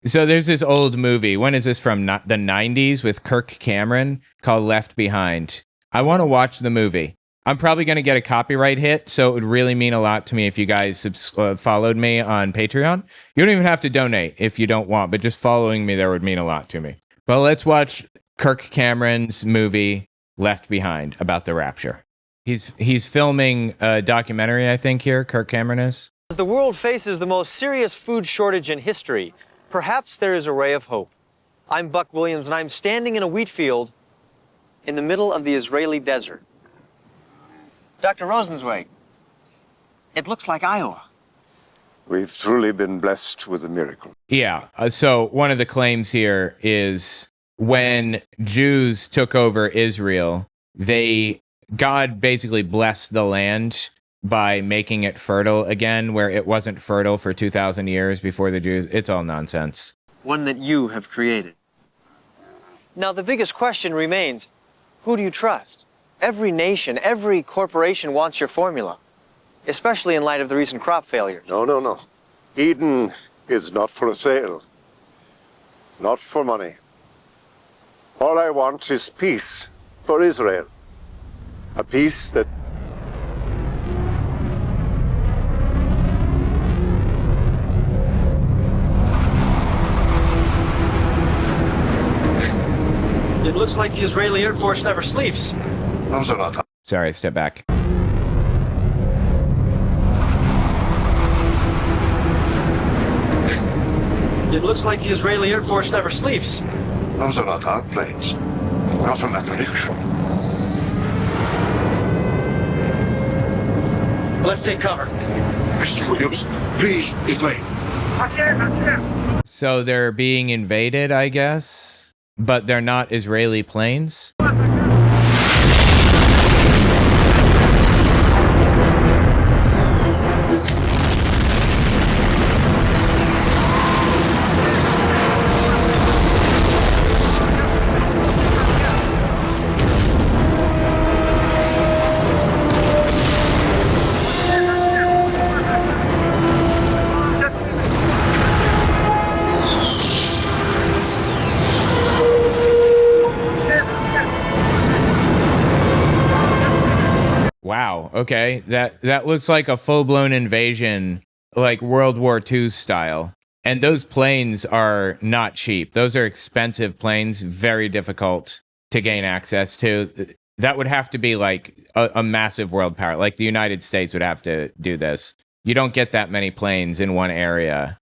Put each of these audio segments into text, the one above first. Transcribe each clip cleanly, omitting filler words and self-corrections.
So there's this old movie. When is this from? The 90s with Kirk Cameron called Left Behind. I want to watch the movie. I'm probably going to get a copyright hit, so it would really mean a lot to me if you guys followed me on Patreon. You don't even have to donate if you don't want, but just following me there would mean a lot to me. But let's watch Kirk Cameron's movie Left Behind about the Rapture. He's filming a documentary, I think, here. Kirk Cameron is. As the world faces the most serious food shortage in history, perhaps there is a ray of hope. I'm Buck Williams, and I'm standing in a wheat field in the middle of the Israeli desert. Dr. Rosenzweig, it looks like Iowa. We've truly been blessed with a miracle. Yeah, so one of the claims here is when Jews took over Israel, God basically blessed the land by making it fertile again, where it wasn't fertile for 2,000 years before the Jews. It's all nonsense. One that you have created. Now, the biggest question remains, who do you trust? Every nation, every corporation wants your formula, especially in light of the recent crop failures. No. Eden is not for sale. Not for money. All I want is peace for Israel. A peace that It looks like the Israeli Air Force never sleeps. Sorry, step back. It looks like the Israeli Air Force never sleeps. Those are not our planes. Not from that direction. Let's take cover. Mr. Williams, please, this way. So they're being invaded, I guess, but they're not Israeli planes. Wow, okay. That looks like a full-blown invasion, like World War II style. And those planes are not cheap. Those are expensive planes, very difficult to gain access to. That would have to be like a massive world power. Like the United States would have to do this. You don't get that many planes in one area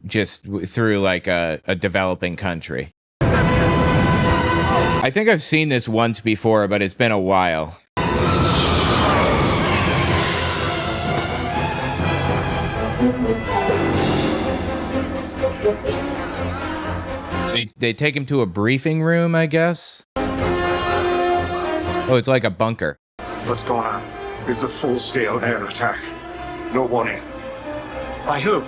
just through like a developing country. I think I've seen this once before, but it's been a while. They take him to a briefing room, I guess. Oh, it's like a bunker. What's going on? It's a full-scale air attack. No warning. By who?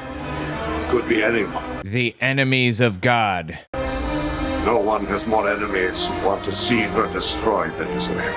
Could be anyone. The enemies of God. No one has more enemies who want to see her destroyed than Israel.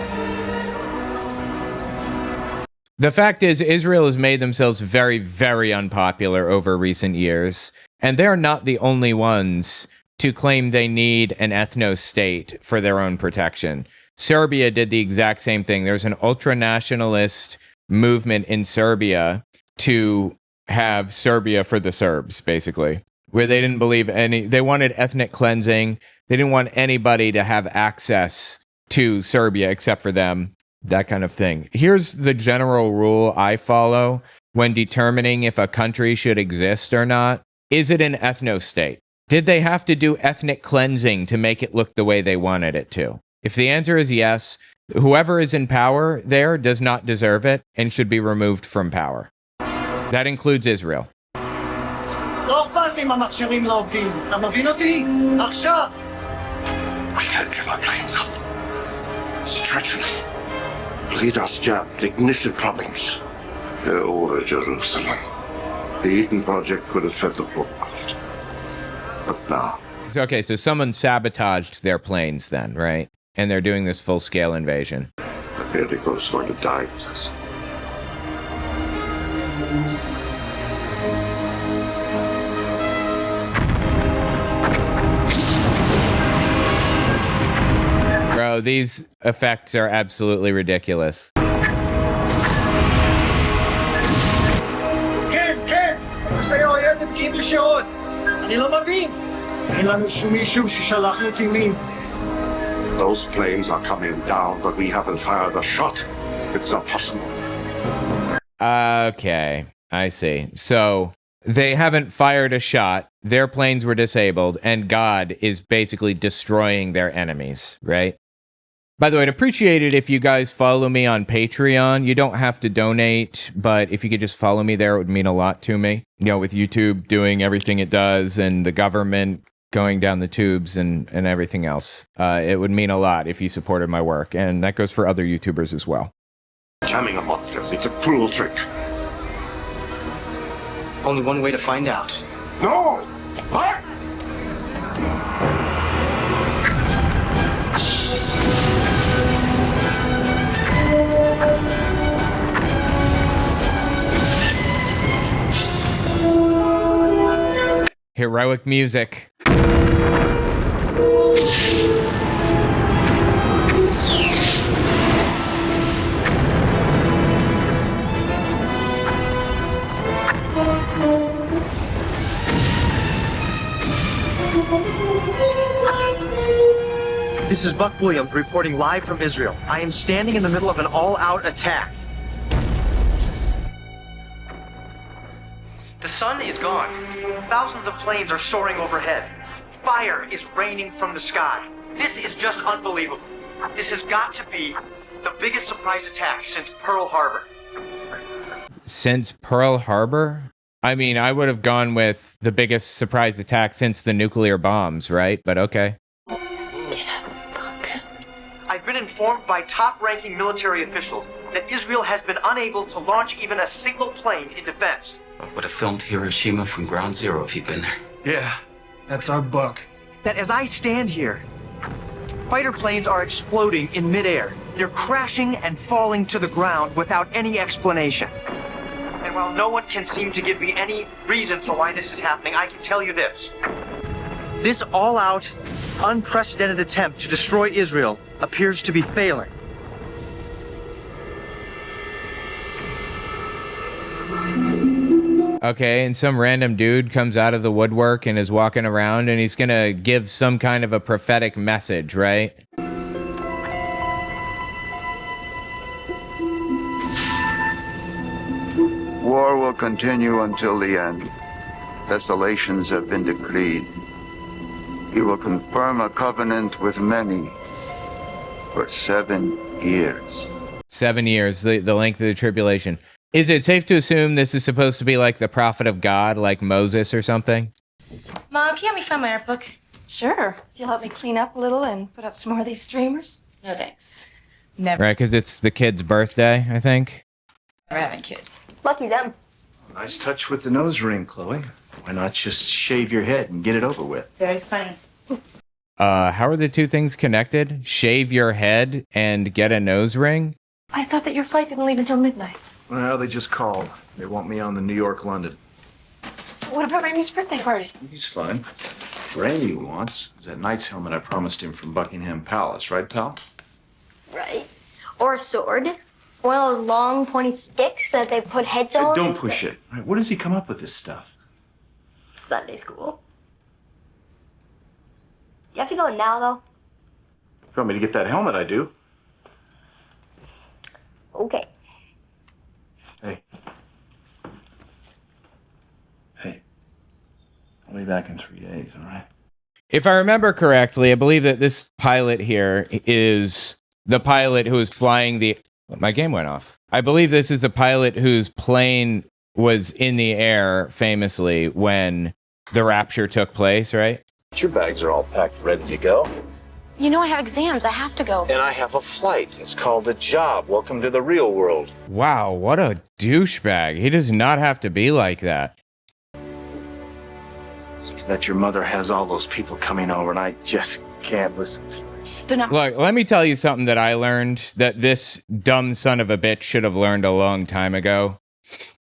The fact is, Israel has made themselves very, very unpopular over recent years, and they're not the only ones to claim they need an ethno-state for their own protection. Serbia did the exact same thing. There's an ultra-nationalist movement in Serbia to have Serbia for the Serbs, basically, where they didn't believe they wanted ethnic cleansing. They didn't want anybody to have access to Serbia except for them, that kind of thing. Here's the general rule I follow when determining if a country should exist or not. Is it an ethno-state? Did they have to do ethnic cleansing to make it look the way they wanted it to? If the answer is yes, whoever is in power there does not deserve it and should be removed from power. That includes Israel. We can't give our planes up. It's treachery. Leaders jammed, ignition problems. They're over Jerusalem. The Eden Project could have fed the whole world. But now. Okay, so someone sabotaged their planes then, right? And they're doing this full-scale invasion. The Perico is going to die with us. No, these effects are absolutely ridiculous. Ken! Sa'yo yan, nagkibig siya. Hindi lang mavin. Ilan sumisyo siya ng tingin. Those planes are coming down, but we haven't fired a shot. It's not possible. Okay, I see. So they haven't fired a shot, their planes were disabled, and God is basically destroying their enemies, right? By the way, I'd appreciate it if you guys follow me on Patreon. You don't have to donate, but if you could just follow me there, it would mean a lot to me. You know, with YouTube doing everything it does and the government going down the tubes and everything else, it would mean a lot if you supported my work, and that goes for other YouTubers as well. Jamming a monsters, it's a cruel trick. Only one way to find out. No! What? Heroic music. This is Buck Williams reporting live from Israel. I am standing in the middle of an all-out attack. The sun is gone. Thousands of planes are soaring overhead. Fire is raining from the sky. This is just unbelievable. This has got to be the biggest surprise attack since Pearl Harbor. Since Pearl Harbor? I mean, I would have gone with the biggest surprise attack since the nuclear bombs, right? But okay. I've been informed by top-ranking military officials that Israel has been unable to launch even a single plane in defense. I would have filmed Hiroshima from ground zero if he'd been there. Yeah, that's our Buck. That as I stand here, fighter planes are exploding in midair. They're crashing and falling to the ground without any explanation. And while no one can seem to give me any reason for why this is happening, I can tell you this. This all-out, unprecedented attempt to destroy Israel appears to be failing. Okay, and some random dude comes out of the woodwork and is walking around and he's gonna give some kind of a prophetic message, right? War will continue until the end. Desolations have been decreed. He will confirm a covenant with many for 7 years. 7 years, the length of the tribulation. Is it safe to assume this is supposed to be like the prophet of God, like Moses or something? Mom, can you help me find my art book? Sure. If you'll help me clean up a little and put up some more of these streamers. No thanks. Never Right, because it's the kid's birthday, I think. having kids. Lucky them. Nice touch with the nose ring, Chloe. Why not just shave your head and get it over with? Very funny. How are the two things connected? Shave your head and get a nose ring? I thought that your flight didn't leave until midnight. Well, they just called. They want me on the New York-London. What about Randy's birthday party? He's fine. Randy wants is that knight's helmet I promised him from Buckingham Palace, right, pal? Right. Or a sword. One of those long, pointy sticks that they put heads Hey, on. don't push it. All right, where does he come up with this stuff? Sunday school. You have to go now, though? If you want me to get that helmet, I do. Okay. Hey. Hey. I'll be back in 3 days, all right? If I remember correctly, I believe that this pilot here is the pilot who was flying the... My game went off. I believe this is the pilot whose plane was in the air famously when the Rapture took place, right? Your bags are all packed, ready to go. You know I have exams. I have to go. And I have a flight. It's called a job. Welcome to the real world. Wow, what a douchebag. He does not have to be like that. That your mother has all those people coming over, and I just can't listen to it. They're not. Look, let me tell you something that I learned that this dumb son of a bitch should have learned a long time ago.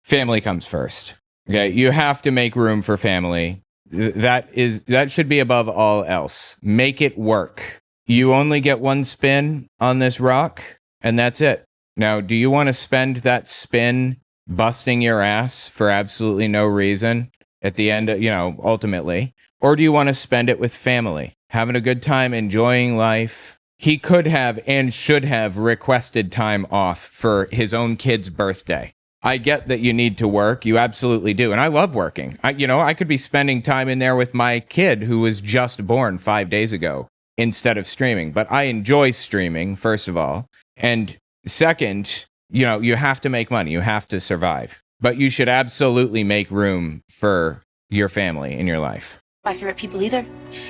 Family comes first. Okay, you have to make room for family. That should be above all else. Make it work. You only get one spin on this rock, and that's it. Now, do you want to spend that spin busting your ass for absolutely no reason at the end, ultimately? Or do you want to spend it with family, having a good time, enjoying life? He could have and should have requested time off for his own kid's birthday. I get that you need to work. You absolutely do. And I love working. I could be spending time in there with my kid who was just born 5 days ago instead of streaming. But I enjoy streaming, first of all. And second, you have to make money. You have to survive. But you should absolutely make room for your family in your life. My favorite people either.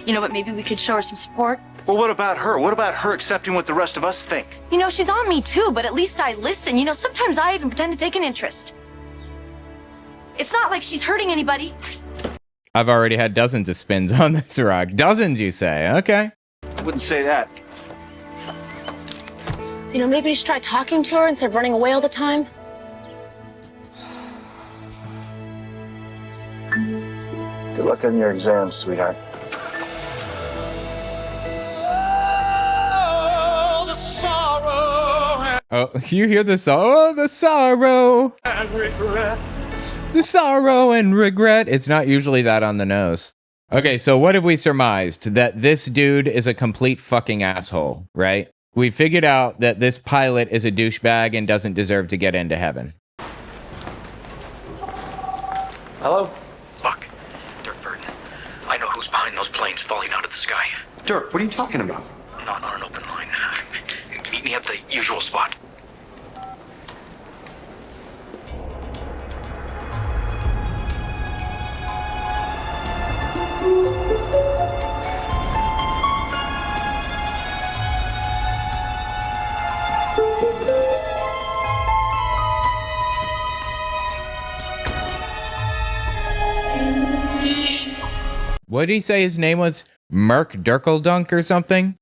But maybe we could show her some support. Well, what about her? What about her accepting what the rest of us think? She's on me too, but at least I listen. Sometimes I even pretend to take an interest. It's not like she's hurting anybody. I've already had dozens of spins on this rock. Dozens, you say? Okay. I wouldn't say that. Maybe you should try talking to her instead of running away all the time. Good luck on your exams, sweetheart. Oh, you hear the song? Oh, the sorrow and regret. The sorrow and regret. It's not usually that on the nose. Okay, so what have we surmised? That this dude is a complete fucking asshole, right? We figured out that this pilot is a douchebag and doesn't deserve to get into heaven. Hello? Buck. Dirk Burton. I know who's behind those planes falling out of the sky. Dirk, what are you talking about? Not on an open line. Meet me at the usual spot. What did he say his name was? Merk Dirkeldunk or something?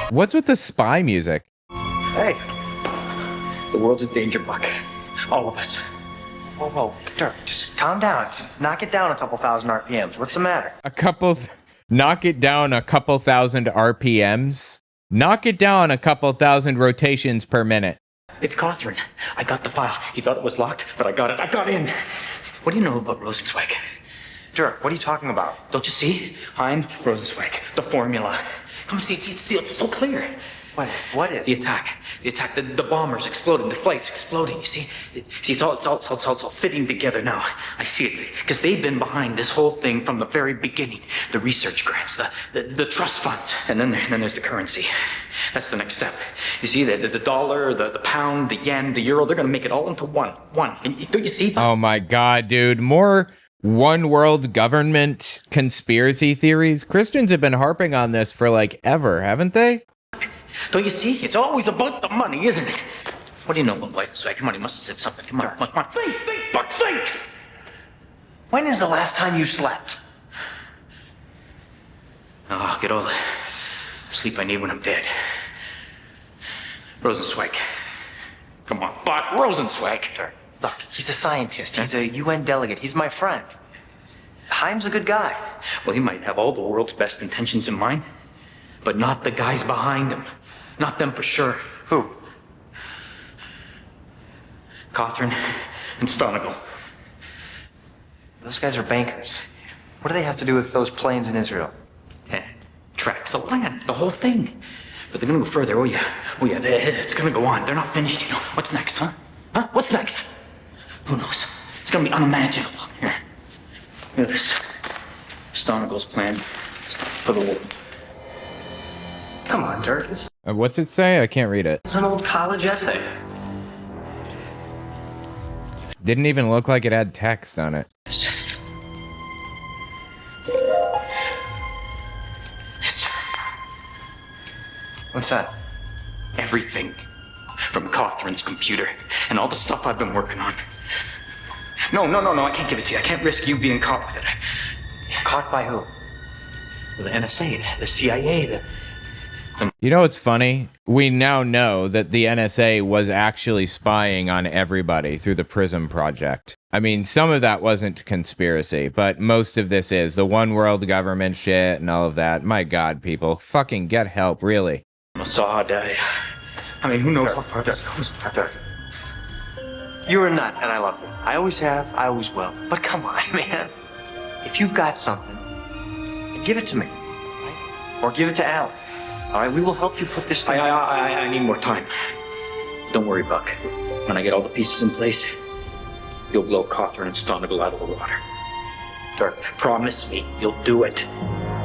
What's with the spy music? Hey. The world's in danger, Buck. All of us. Whoa, Dirk, just calm down. Just knock it down a couple thousand RPMs. What's the matter? Knock it down a couple thousand RPMs? Knock it down a couple thousand rotations per minute. It's Catherine. I got the file. He thought it was locked, but I got it. I got in. What do you know about Rosenzweig? Dirk, what are you talking about? Don't you see? I'm Rosenzweig. The formula. Come see, it's so clear. What is? The attack. The bombers exploding, the flights exploding. You see? It's all fitting together now. I see it. Because they've been behind this whole thing from the very beginning. The research grants, the trust funds. And then there's the currency. That's the next step. You see, the dollar, the pound, the yen, the euro, they're going to make it all into one. And don't you see? Oh my God, dude. More one world government conspiracy theories. Christians have been harping on this for ever, haven't they? Don't you see? It's always about the money, isn't it? What do you know about Rayford? Come on, he must have said something. Come on. Think, Buck, think! When is the last time you slept? Oh, get all the sleep I need when I'm dead. Rosenzweig. Come on, Buck, Rosenzweig. Look, he's a scientist. He's a UN delegate. He's my friend. Haim's a good guy. Well, he might have all the world's best intentions in mind, but not the guys behind him. Not them for sure. Who? Catherine and Stonigal. Those guys are bankers. What do they have to do with those planes in Israel? Tracts of land, the whole thing. But they're gonna go further. Oh yeah, it's gonna go on. They're not finished, What's next, huh? What's next? Who knows? It's gonna be unimaginable. Here this. Stonigal's plan for the world. Come on, Dirk. What's it say? I can't read it. It's an old college essay. Didn't even look like it had text on it. This. What's that? Everything. From Catherine's computer and all the stuff I've been working on. No, I can't give it to you. I can't risk you being caught with it. Caught by who? The NSA, the CIA, You know what's funny? We now know that the NSA was actually spying on everybody through the PRISM project. I mean, some of that wasn't conspiracy, but most of this is the one world government shit and all of that. My God, people, fucking get help, really. Mossad, I mean, who knows how far this goes? You're a nut, and I love you. I always have, I always will. But come on, man. If you've got something, then give it to me. Right? Or give it to Al. All right, we will help you put this thing... I need more time. Don't worry, Buck. When I get all the pieces in place, you'll blow Cawthorn and Stonehill out of the water. Dirk, Promise me you'll do it.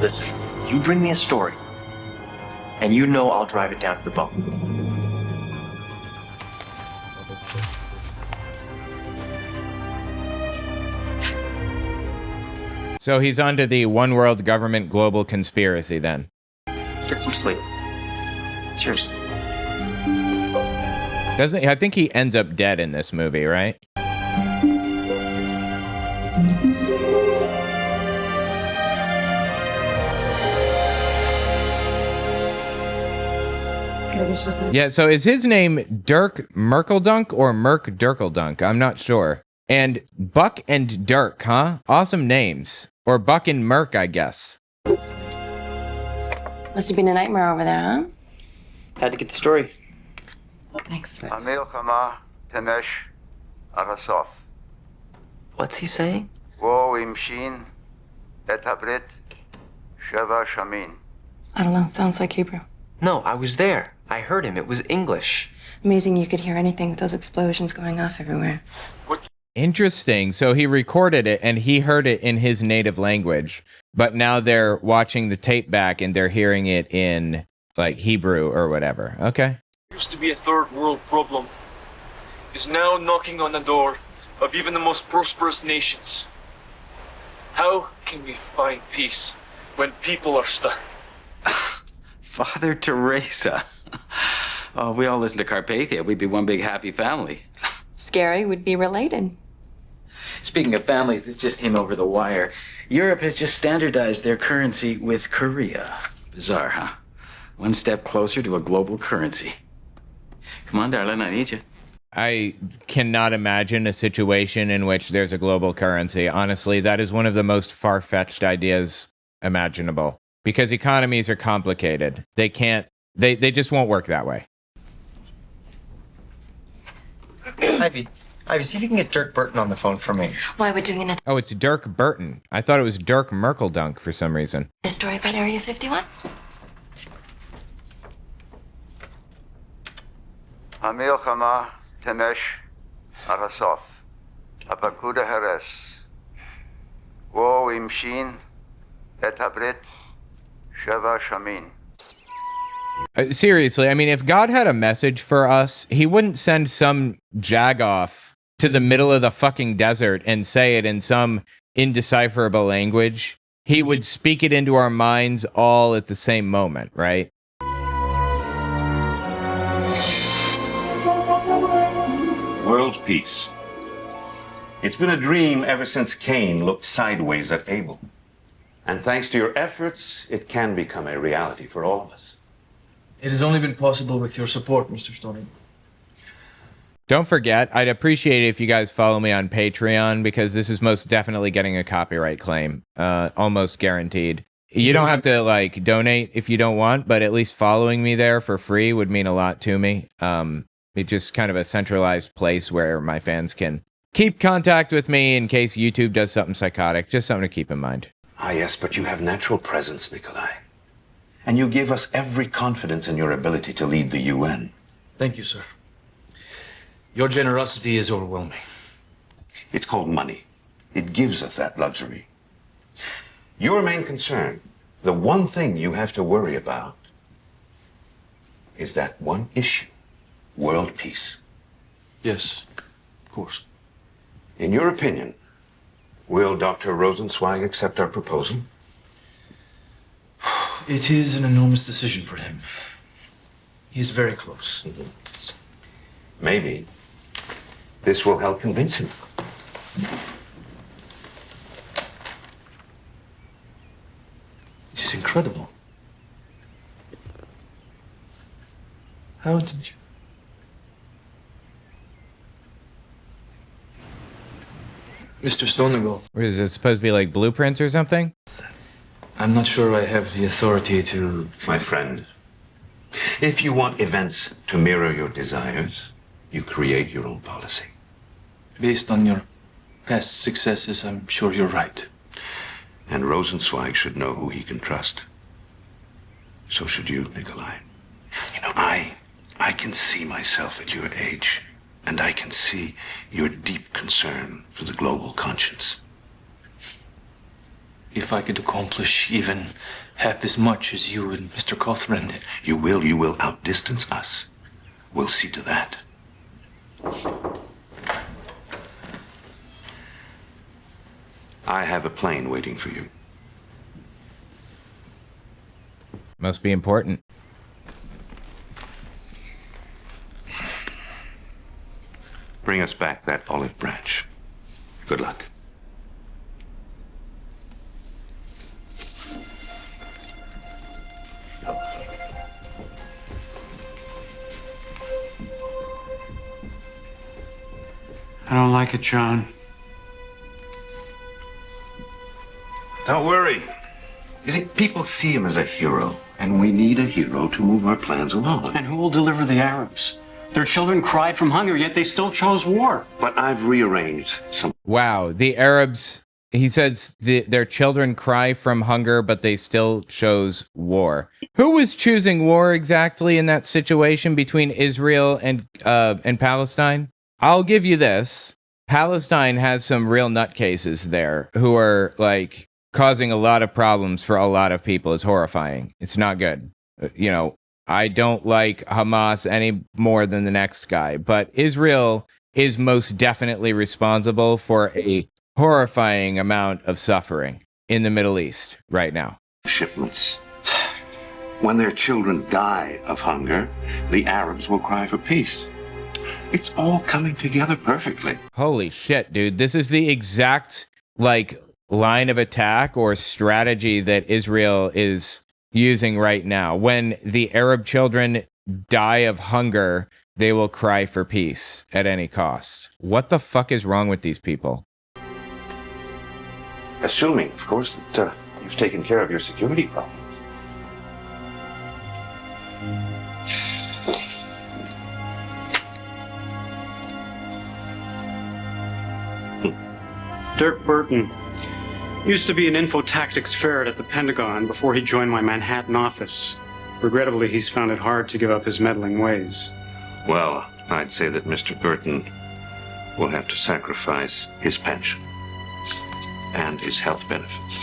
listen. You bring me a story, and you know I'll drive it down to the bone. So he's onto the one world government global conspiracy then. Get some sleep. Seriously. Doesn't I think he ends up dead in this movie, right? Yeah, so is his name Dirk Merkeldunk or Merk Dirkeldunk? I'm not sure. And Buck and Dirk, huh? Awesome names. Or Buck and Merk, I guess. Must have been a nightmare over there, huh? Had to get the story. Thanks. המלחמה תמש עד הסוף. What's he saying? והוא המשיך את הברית 7 שנים. I don't know. Sounds like Hebrew. No, I was there. I heard him. It was English. Amazing you could hear anything with those explosions going off everywhere. Interesting. So he recorded it and he heard it in his native language, but now they're watching the tape back and they're hearing it in like Hebrew or whatever. Okay. Used to be a third world problem is now knocking on the door of even the most prosperous nations. How can we find peace when people are stuck? Father Teresa. Oh, we all listen to Carpathia. We'd be one big happy family. Scary would be related. Speaking of families, this just came over the wire. Europe has just standardized their currency with Korea. Bizarre, huh? One step closer to a global currency. Come on, darling, I need you. I cannot imagine a situation in which there's a global currency. Honestly, that is one of the most far-fetched ideas imaginable. Because economies are complicated. They just won't work that way. Ivy, see if you can get Dirk Burton on the phone for me. Why we're doing another Oh, it's Dirk Burton. I thought it was Dirk Merkeldunk for some reason. story about Area 51? המלחמה תמש עד הסוף. הפקוד ההרס. והוא המשיך את הברית 7 שנים. Seriously, I mean, if God had a message for us, he wouldn't send some jagoff to the middle of the fucking desert and say it in some indecipherable language. He would speak it into our minds all at the same moment, right? World peace. It's been a dream ever since Cain looked sideways at Abel. And thanks to your efforts, it can become a reality for all of us. It has only been possible with your support, Mr. Stoney. Don't forget, I'd appreciate it if you guys follow me on Patreon, because this is most definitely getting a copyright claim. Almost guaranteed. You don't have to, like, donate if you don't want, but at least following me there for free would mean a lot to me. It's just kind of a centralized place where my fans can keep contact with me in case YouTube does something psychotic. Just something to keep in mind. Ah, yes, but you have natural presence, Nikolai. And you give us every confidence in your ability to lead the UN. Thank you, sir. Your generosity is overwhelming. It's called money. It gives us that luxury. Your main concern, the one thing you have to worry about, is that one issue, world peace. Yes, of course. In your opinion, will Dr. Rosenzweig accept our proposal? It is an enormous decision for him. He is very close. Maybe this will help convince him. This is incredible. How did you? Mr. Stonegal. What is it supposed to be, like blueprints or something? I'm not sure I have the authority to... My friend, if you want events to mirror your desires, you create your own policy. Based on your past successes, I'm sure you're right. And Rosenzweig should know who he can trust. So should you, Nikolai. You know, I can see myself at your age, and I can see your deep concern for the global conscience. If I could accomplish even half as much as you and Mr. Cawthron did. You will outdistance us. We'll see to that. I have a plane waiting for you. Must be important. Bring us back that olive branch. Good luck. I don't like it, John. Don't worry. You think people see him as a hero, and we need a hero to move our plans along. And who will deliver the Arabs? Their children cried from hunger, yet they still chose war. But I've rearranged some... Wow, the Arabs, he says their children cry from hunger, but they still chose war. Who was choosing war exactly in that situation between Israel and Palestine? I'll give you this. Palestine has some real nutcases there who are, like, causing a lot of problems for a lot of people. It's horrifying. It's not good. You know, I don't like Hamas any more than the next guy, but Israel is most definitely responsible for a horrifying amount of suffering in the Middle East right now. Shipments. When their children die of hunger, the Arabs will cry for peace. It's all coming together perfectly. Holy shit, dude. This is the exact, like, line of attack or strategy that Israel is using right now. When the Arab children die of hunger, they will cry for peace at any cost. What the fuck is wrong with these people? Assuming, of course, that you've taken care of your security problem. Dirk Burton used to be an info tactics ferret at the Pentagon before he joined my Manhattan office. Regrettably, he's found it hard to give up his meddling ways. Well, I'd say that Mr. Burton will have to sacrifice his pension and his health benefits.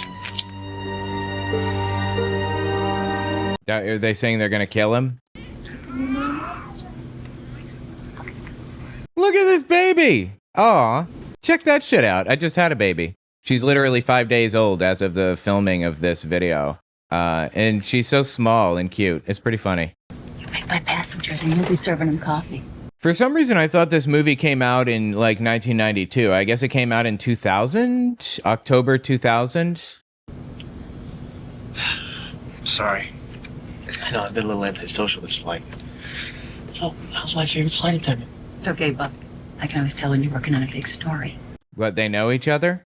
Are they saying they're going to kill him? Look at this baby! Aw, check that shit out. I just had a baby. She's literally 5 days old as of the filming of this video. And she's so small and cute. It's pretty funny. You pick my passengers and you'll be serving them coffee. For some reason, I thought this movie came out in, like, 1992. I guess it came out in 2000? October 2000? Sorry. I know, I've been a little antisocial this flight. So, how's my favorite flight attendant? It's okay, Buck. I can always tell when you're working on a big story. What, they know each other?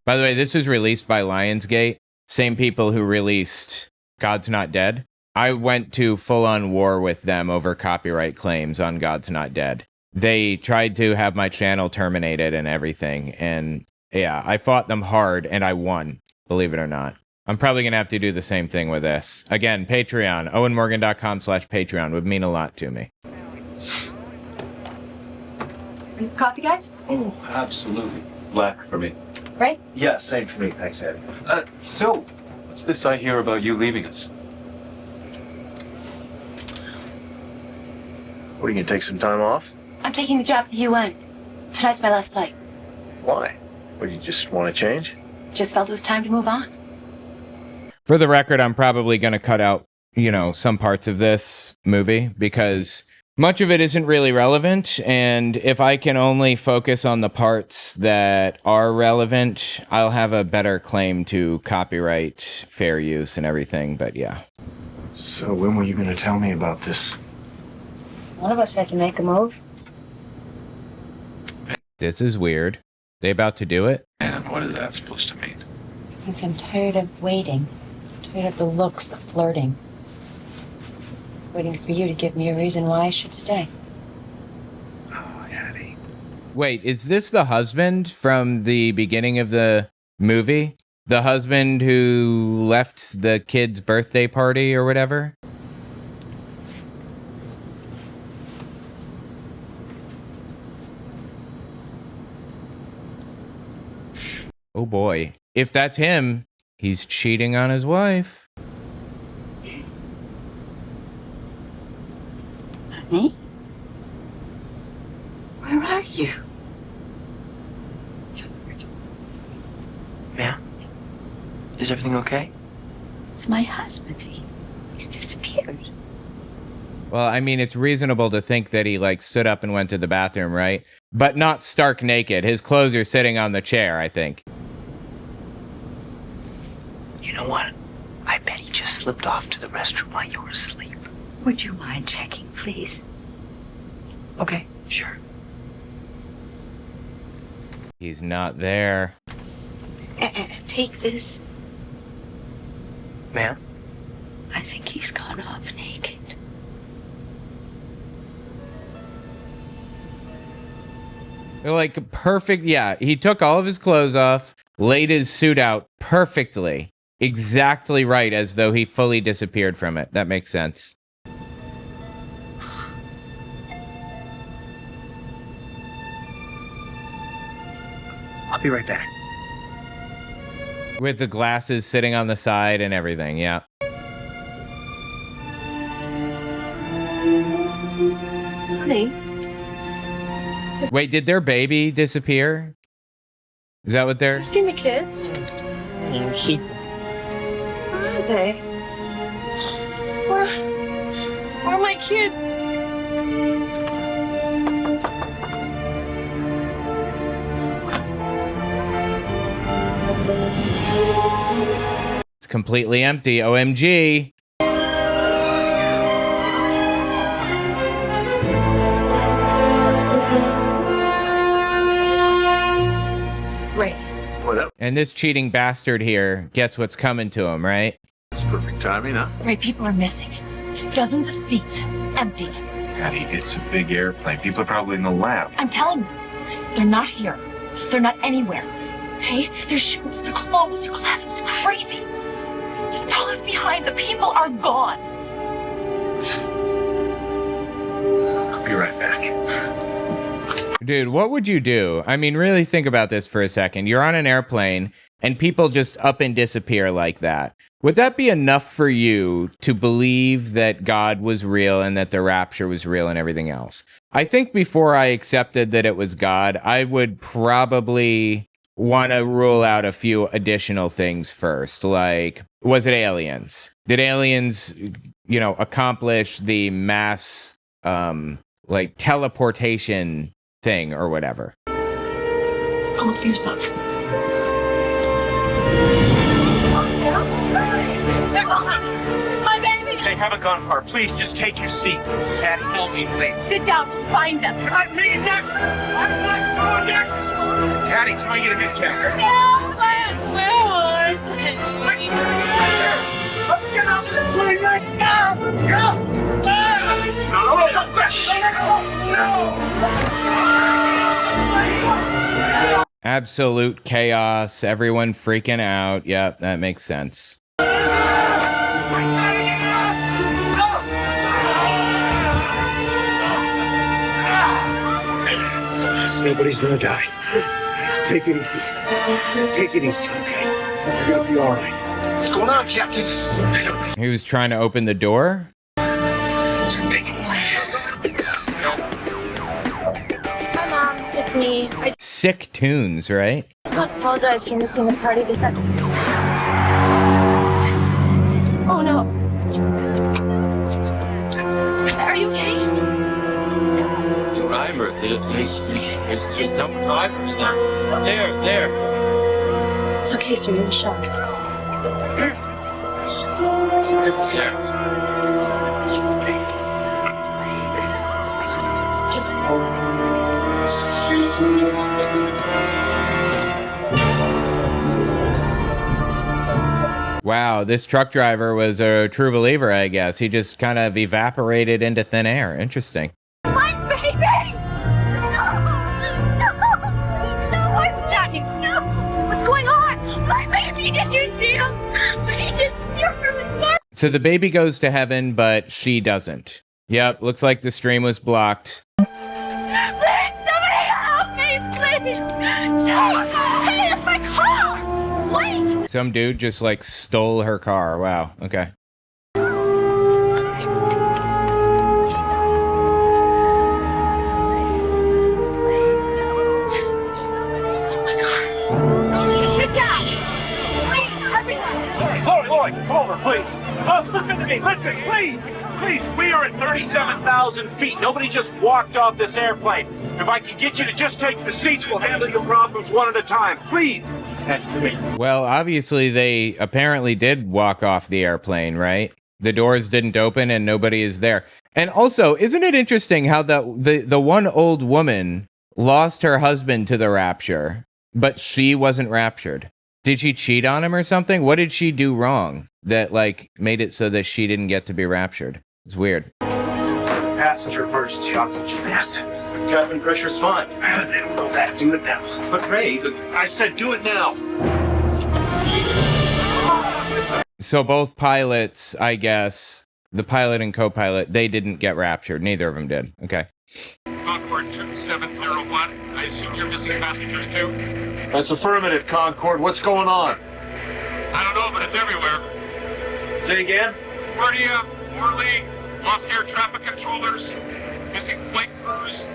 By the way, this was released by Lionsgate. Same people who released God's Not Dead. I went to full-on war with them over copyright claims on God's Not Dead. They tried to have my channel terminated and everything. And yeah, I fought them hard and I won, believe it or not. I'm probably going to have to do the same thing with this. Again, Patreon, owenmorgan.com/Patreon would mean a lot to me. Ready for coffee, guys? Oh, absolutely. Black for me. Right? Yeah, same for me. Thanks, Eddie. So, what's this I hear about you leaving us? What, are you gonna take some time off? I'm taking the job at the UN. Tonight's my last flight. Why? What, you just want to change? Just felt it was time to move on. For the record, I'm probably going to cut out, you know, some parts of this movie because much of it isn't really relevant. And if I can only focus on the parts that are relevant, I'll have a better claim to copyright, fair use, and everything. But yeah. So when were you gonna tell me about this? One of us had to make a move. This is weird. They about to do it? And what is that supposed to mean? Means I'm tired of waiting. Tired of the looks, the flirting. Waiting for you to give me a reason why I should stay. Oh, Hattie. Wait, is this the husband from the beginning of the movie? The husband who left the kid's birthday party or whatever? Oh boy. If that's him, he's cheating on his wife. Honey? Where are you? Ma'am? Is everything okay? It's my husband. He's disappeared. Well, I mean, it's reasonable to think that he, like, stood up and went to the bathroom, right? But not stark naked. His clothes are sitting on the chair, I think. You know what? I bet he just slipped off to the restroom while you were asleep. Would you mind checking, please? Okay, sure. He's not there. Take this. Ma'am? I think he's gone off naked. They're like perfect. Yeah, he took all of his clothes off, laid his suit out perfectly. Exactly right, as though he fully disappeared from it. That makes sense. I'll be right back. With the glasses sitting on the side and everything, yeah. Honey? Wait, did their baby disappear? Is that what they're... You seen the kids? Where are they? Where are my kids? It's completely empty. OMG. Ray. And this cheating bastard here gets what's coming to him, right? It's perfect timing, huh? Ray, people are missing. Dozens of seats. Empty. Hattie, it's a big airplane. People are probably in the lab. I'm telling you, they're not here. They're not anywhere. Okay? Their shoes, their clothes, their glasses. It's crazy. They're all left behind. The people are gone. I'll be right back. Dude, what would you do? I mean, really think about this for a second. You're on an airplane and people just up and disappear like that. Would that be enough for you to believe that God was real and that the rapture was real and everything else? I think before I accepted that it was God, I would probably want to rule out a few additional things first. Like, was it aliens? Did aliens, you know, accomplish the mass, like, teleportation thing or whatever? Go look for yourself. They're gone! My baby! They haven't gone far. Please, just take your seat. Patty, help me, please. Sit down, we'll find them. Not me next! I'm not going next! Patty, try and get a hit camera. Let's get out of the plane right now! No! Absolute chaos, everyone freaking out. Yep, that makes sense. Nobody's gonna die. Just take it easy. Just take it easy, okay? You're gonna be all right. What's going on, Captain? I don't know. He was trying to open the door? Just take it easy. Hi, Mom. It's me. I Sick tunes, right? just want to apologize for missing the party this second. Oh, no. Are you okay? Driver, there's no driver in there. There. It's okay, sir. You're in shock. Wow, this truck driver was a true believer, I guess. He just kind of evaporated into thin air. Interesting. My baby! No! What's happening? No! What's going on? My baby! Did you see him? He disappeared from his birth. So the baby goes to heaven, but she doesn't. Yep, looks like the stream was blocked. Please, somebody help me, please! No! Hey, that's my car! Wait! Some dude just like stole her car. Wow, okay. Sit down! Please, everyone! Lloyd, come over, please. Folks, listen to me. Listen, please. Please, we are at 37,000 feet. Nobody just walked off this airplane. If I can get you to just take the seats, we'll handle your problems one at a time. Please. Well, obviously they apparently did walk off the airplane, right? The doors didn't open and nobody is there. And also, isn't it interesting how the one old woman lost her husband to the rapture, but she wasn't raptured? Did she cheat on him or something? What did she do wrong that like made it so that she didn't get to be raptured? It's weird. Passenger emergency oxygen mask. Cabin pressure's fine. They don't know that. Do it now. But Ray, I said do it now. So both pilots, I guess, the pilot and co-pilot, they didn't get raptured. Neither of them did. Okay. Concord 2701. I assume you're missing passengers too? That's affirmative, Concord. What's going on? I don't know, but it's everywhere. Say again? Guardia, Morley, lost air traffic controllers, missing flight crews,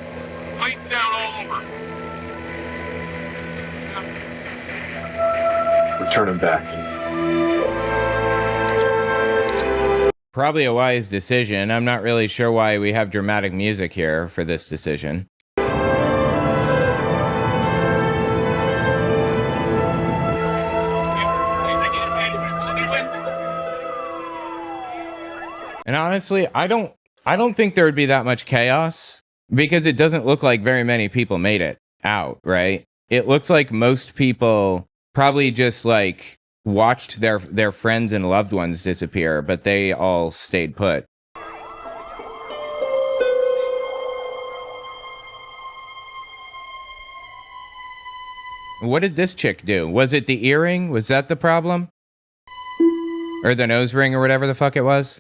planes down all over. We're turning back. Probably a wise decision. I'm not really sure why we have dramatic music here for this decision. And honestly, I don't think there would be that much chaos because it doesn't look like very many people made it out, right? It looks like most people probably just like watched their friends and loved ones disappear, but they all stayed put. What did this chick do? Was it the earring? Was that the problem? Or the nose ring or whatever the fuck it was?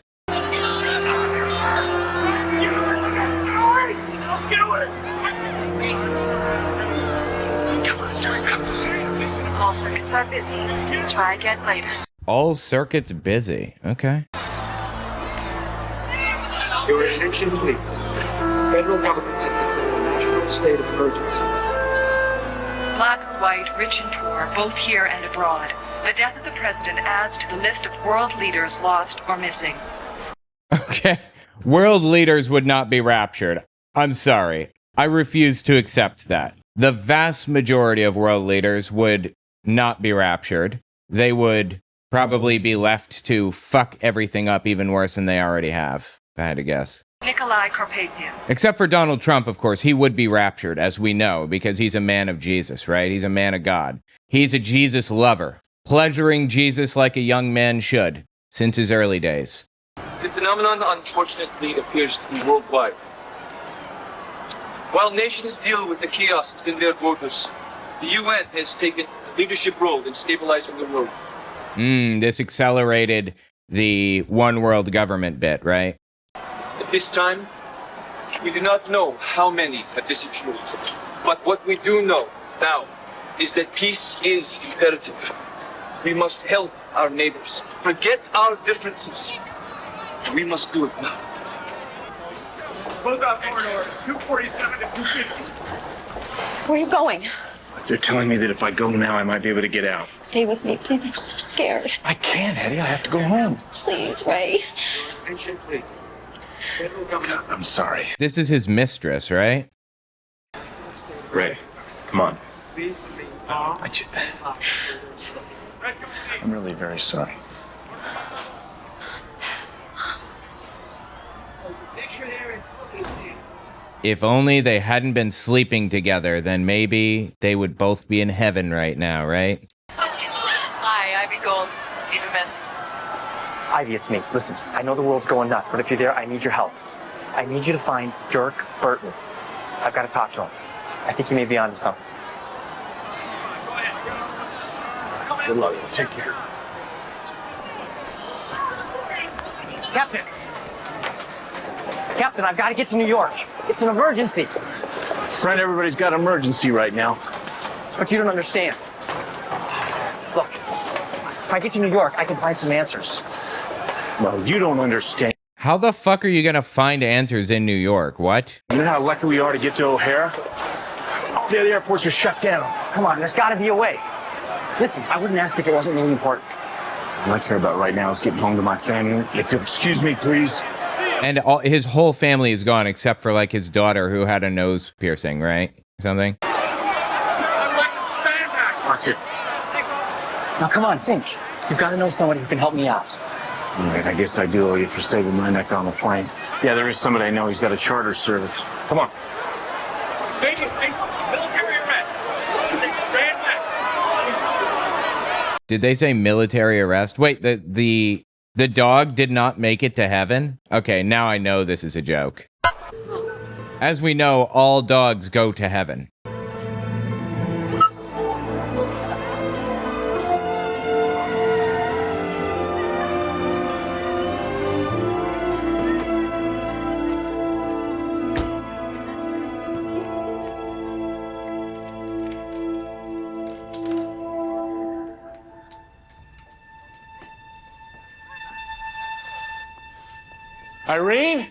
All circuits are busy. Let's try again later. All circuits busy. Okay. Your attention, please. Federal government has declared a national state of emergency. Black or white, rich and poor, both here and abroad. The death of the president adds to the list of world leaders lost or missing. Okay. World leaders would not be raptured. I'm sorry. I refuse to accept that. The vast majority of world leaders would not be raptured. They would probably be left to fuck everything up even worse than they already have, if I had to guess. Nikolai Carpathian. Except for Donald Trump, of course. He would be raptured, as we know, because he's a man of Jesus, right? He's a man of God. He's a Jesus lover, pleasuring Jesus like a young man should, since his early days. The phenomenon, unfortunately, appears to be worldwide. While nations deal with the chaos within their borders, the UN has taken a leadership role in stabilizing the world. This accelerated the one world government bit, right? At this time, we do not know how many have disappeared. But what we do know now is that peace is imperative. We must help our neighbors. Forget our differences. We must do it now. Close out corridor 247 to 250. Where are you going? They're telling me that if I go now, I might be able to get out. Stay with me, please. I'm so scared. I can't, Hetty. I have to go home. Please, Ray. Attention, please. Federal God, government. I'm sorry. This is his mistress, right? Ray, come on. Please remain calm. I'm really very sorry. Picture there is If only they hadn't been sleeping together, then maybe they would both be in heaven right now, right? Hi, Ivy Gold. Leave a message. Ivy, it's me. Listen, I know the world's going nuts, but if you're there, I need your help. I need you to find Dirk Burton. I've got to talk to him. I think he may be onto something. Good luck. Take care. Captain! Captain, I've got to get to New York. It's an emergency. Friend, everybody's got an emergency right now. But you don't understand. Look, if I get to New York, I can find some answers. No, you don't understand. How the fuck are you gonna find answers in New York? What? You know how lucky we are to get to O'Hare? All the other airports are shut down. Come on, there's got to be a way. Listen, I wouldn't ask if it wasn't really important. All I care about right now is getting home to my family. If you'll excuse me, please. And his whole family is gone except for like his daughter who had a nose piercing, right? Something. Now come on, think. You've got to know somebody who can help me out. All right, I guess I do owe you for saving my neck on the plane. Yeah, there is somebody I know. He's got a charter service. Come on. Military arrest. Stand back. Did they say military arrest? Wait, the dog did not make it to heaven? Okay, now I know this is a joke. As we know, all dogs go to heaven. Irene?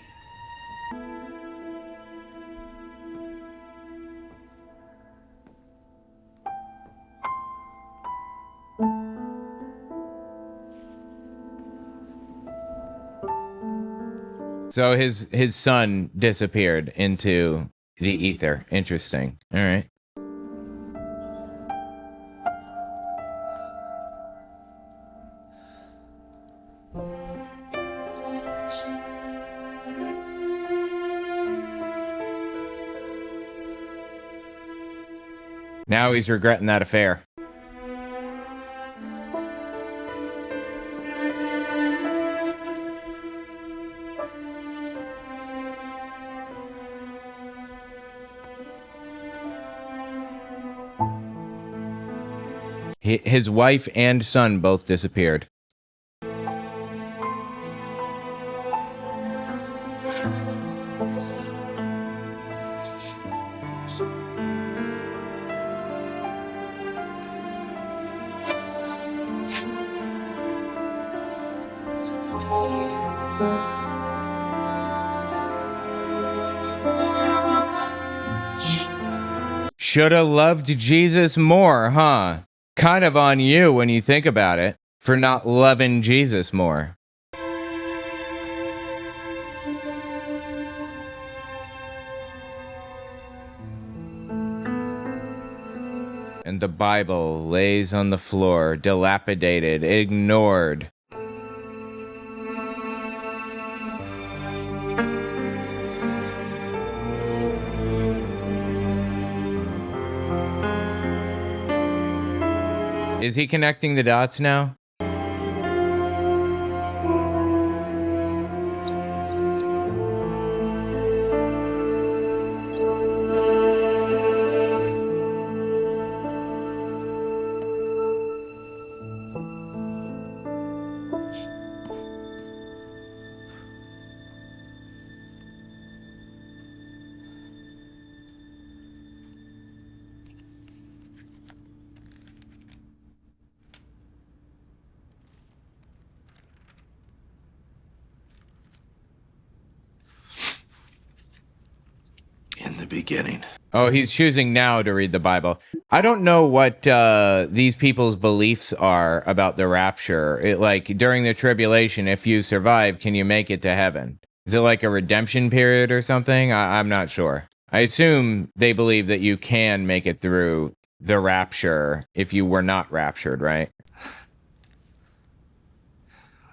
So his son disappeared into the ether. Interesting. All right. Now he's regretting that affair. His wife and son both disappeared. Shoulda loved Jesus more, huh? Kind of on you when you think about it, for not loving Jesus more. And the Bible lays on the floor, dilapidated, ignored. Is he connecting the dots now? Beginning. Oh, he's choosing now to read the Bible. I don't know what these people's beliefs are about the rapture. Like, during the tribulation, if you survive, can you make it to heaven? Is it like a redemption period or something? I'm not sure. I assume they believe that you can make it through the rapture if you were not raptured, right?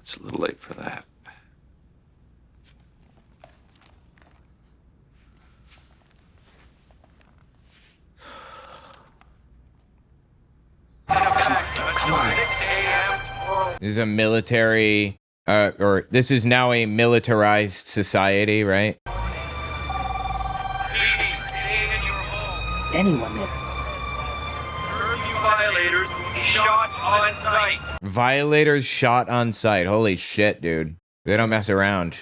It's a little late for that. This is a military, or this is now a militarized society, right? Is anyone there? Curfew violators shot on sight. Violators shot on sight. Holy shit, dude. They don't mess around.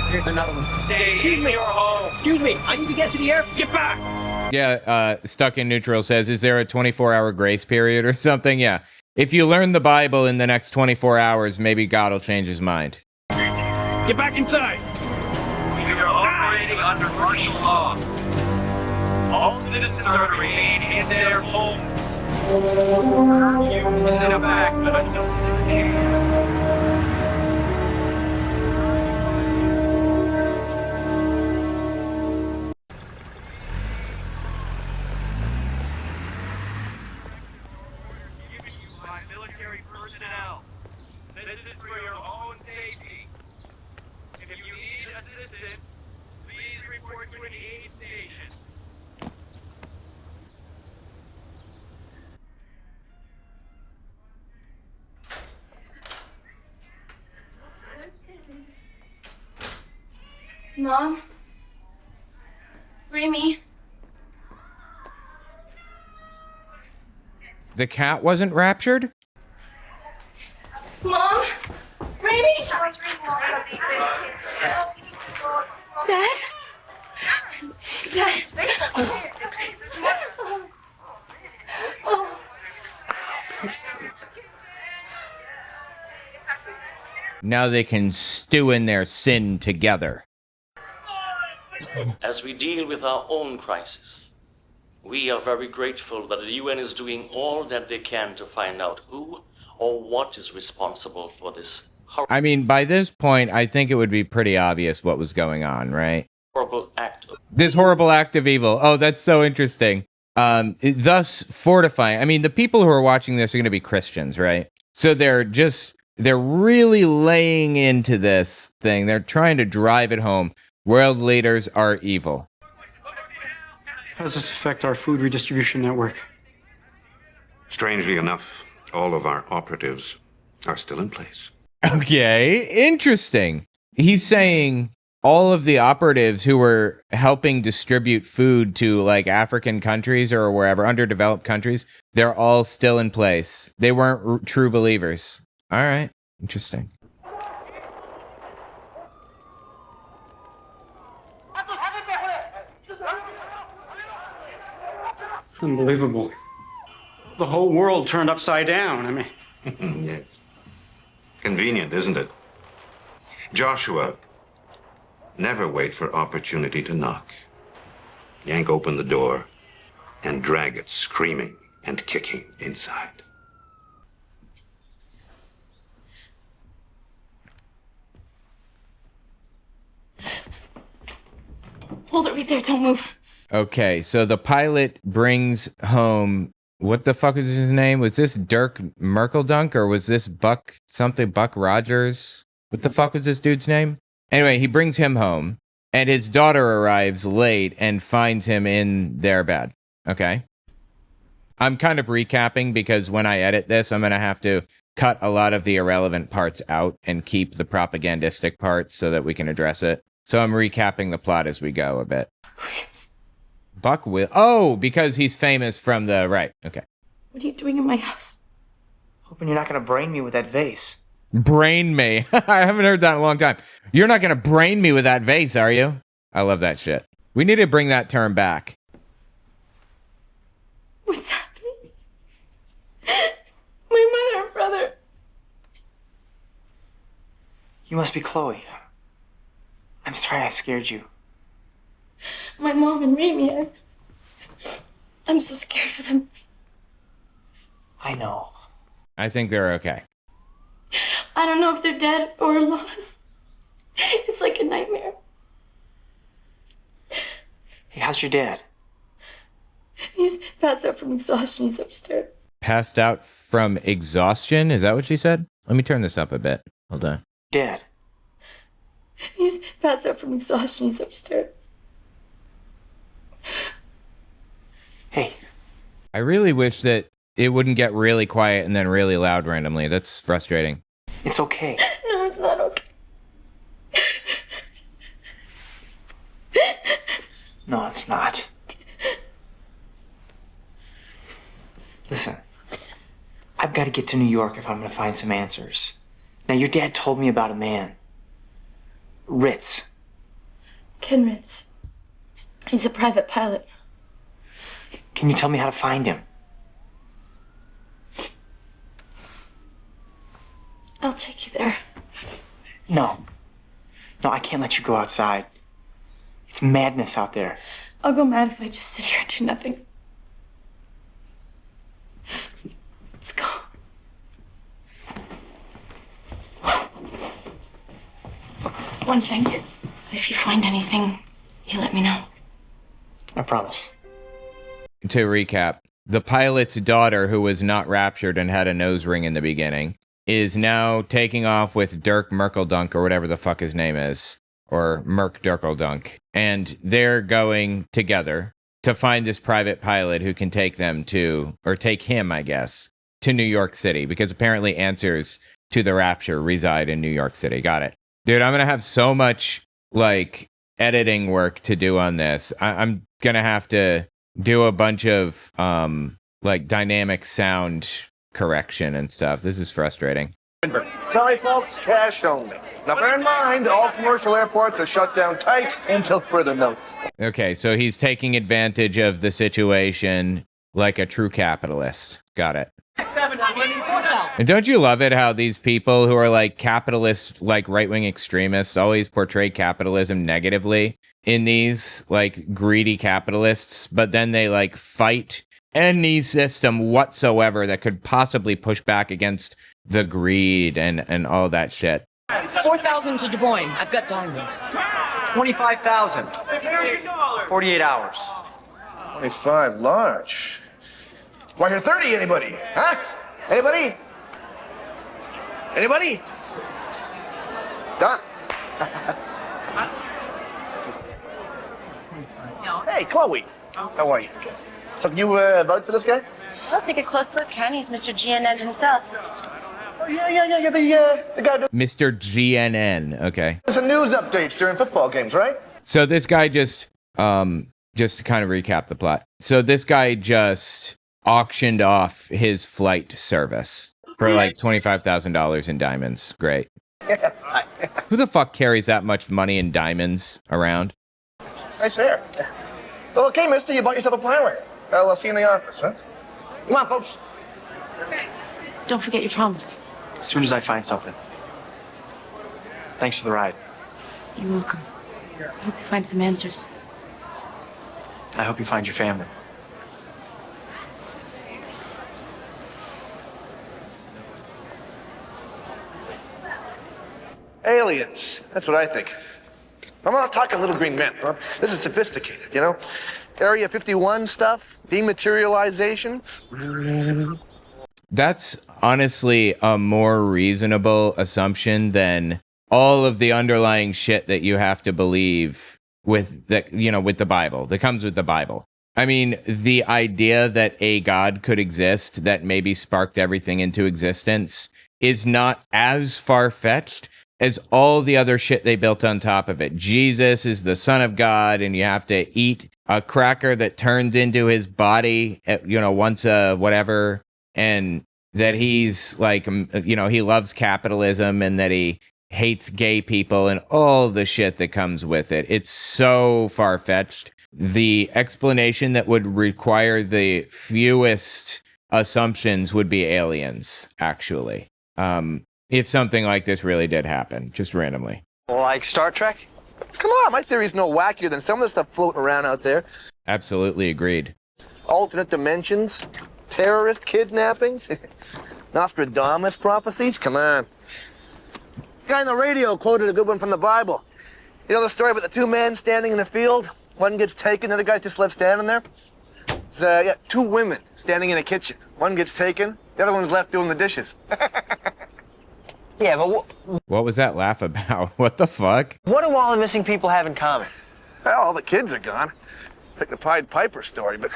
Here's another one. Excuse me. Excuse me. I need to get to the air. Get back. Yeah, Stuck in Neutral says, is there a 24-hour grace period or something? Yeah. If you learn the Bible in the next 24 hours, maybe God will change his mind. Get back inside. We are operating under martial law. All citizens are to remain in their homes. You in the back until this ends. Military personnel. This is for your own safety. If you need assistance, please report to an aid station. Mom? Remy? The cat wasn't raptured? Mom? Remy? Dad? Dad? Oh. Now they can stew in their sin together. As we deal with our own crisis, we are very grateful that the UN is doing all that they can to find out who or what is responsible for this I mean, by this point, I think it would be pretty obvious what was going on, right? horrible act of This horrible act of evil. Oh, that's so interesting. Thus fortifying. I mean, the people who are watching this are going to be Christians, right? So they're really laying into this thing. They're trying to drive it home. World leaders are evil. How does this affect our food redistribution network? Strangely enough, all of our operatives are still in place. Okay, interesting. He's saying all of the operatives who were helping distribute food to like African countries or wherever, underdeveloped countries, they're all still in place. They weren't true believers. All right, interesting. Unbelievable. The whole world turned upside down. I mean, Yes. Convenient, isn't it? Joshua, never wait for opportunity to knock. Yank open the door and drag it screaming and kicking inside. Hold it right there. Don't move. Okay, so the pilot brings home, what the fuck is his name? Was this Dirk Merkeldunk or was this Buck Rogers? What the fuck was this dude's name? Anyway, he brings him home and his daughter arrives late and finds him in their bed. Okay. I'm kind of recapping because when I edit this, I'm going to have to cut a lot of the irrelevant parts out and keep the propagandistic parts so that we can address it. So I'm recapping the plot as we go a bit. Buck will. Oh, because he's famous from the right. Okay. What are you doing in my house? Hoping you're not gonna brain me with that vase. Brain me. I haven't heard that in a long time. You're not going to brain me with that vase, are you? I love that shit. We need to bring that term back. What's happening? My mother and brother. You must be Chloe. I'm sorry I scared you. My mom and Remy. I'm so scared for them. I know. I think they're okay. I don't know if they're dead or lost. It's like a nightmare. Hey, how's your dad? He's passed out from exhaustion. He's upstairs. Passed out from exhaustion? Is that what she said? Let me turn this up a bit. Hold on. Dad. He's passed out from exhaustion. He's upstairs. Hey. I really wish that it wouldn't get really quiet and then really loud randomly. That's frustrating. It's okay. No, it's not okay. No, it's not. Listen, I've got to get to New York if I'm going to find some answers. Now, your dad told me about a man. Ritz. Ken Ritz. He's a private pilot. Can you tell me how to find him? I'll take you there. No. No, I can't let you go outside. It's madness out there. I'll go mad if I just sit here and do nothing. Let's go. One thing. If you find anything, you let me know. I promise. To recap, the pilot's daughter, who was not raptured and had a nose ring in the beginning, is now taking off with Dirk Merkeldunk, or whatever the fuck his name is, or Merk Dirkeldunk, and they're going together to find this private pilot who can take them to, or take him, I guess, to New York City, because apparently answers to the Rapture reside in New York City. Got it. Dude, I'm gonna have so much, like, editing work to do on this. I'm gonna have to do a bunch of, like, dynamic sound correction and stuff. This is frustrating. Sorry, folks, cash only. Now, bear in mind, all commercial airports are shut down tight until further notice. Okay, so he's taking advantage of the situation like a true capitalist. Got it. And don't you love it how these people who are like capitalist, like right-wing extremists always portray capitalism negatively in these like greedy capitalists, but then they like fight any system whatsoever that could possibly push back against the greed and all that shit. 4,000 to Des Moines. I've got diamonds. 25,000. 48 hours. 25 large. Why, here 30, anybody? Huh? Anybody? Anybody? Done. Hey, Chloe. How are you? So can you vote for this guy? I'll take a close look, Ken. He's Mr. GNN himself. Oh, yeah, the guy who Mr. GNN, okay. does the news updates during football games, right? So this guy just to kind of recap the plot. So this guy just auctioned off his flight service for like $25,000 in diamonds. Great. Who the fuck carries that much money in diamonds around? Nice hair. Well, okay, mister, you bought yourself a pilot. I'll see you in the office, huh? Come on, folks. Don't forget your promise. As soon as I find something. Thanks for the ride. You're welcome. I hope you find some answers. I hope you find your family. Thanks. Aliens. That's what I think. I'm not talking little green men. Huh? This is sophisticated, you know? Area 51 stuff, dematerialization. That's honestly a more reasonable assumption than all of the underlying shit that you have to believe with the, you know, with the Bible, that comes with the Bible. I mean, the idea that a God could exist that maybe sparked everything into existence is not as far-fetched as all the other shit they built on top of it. Jesus is the Son of God, and you have to eat a cracker that turns into his body, you know, once a whatever, and that he's like, you know, he loves capitalism and that he hates gay people and all the shit that comes with it. It's so far-fetched. The explanation that would require the fewest assumptions would be aliens, actually. If something like this really did happen, just randomly. Like Star Trek? Come on, my theory's no wackier than some of the stuff floating around out there. Absolutely agreed. Alternate dimensions, terrorist kidnappings, Nostradamus prophecies. Come on. The guy on the radio quoted a good one from the Bible. You know the story about the two men standing in a field? One gets taken, the other guy just left standing there. It's, two women standing in a kitchen. One gets taken, the other one's left doing the dishes. Yeah, but What was that laugh about? What the fuck? what do all the missing people have in common? Well, all the kids are gone. Like the Pied Piper story, but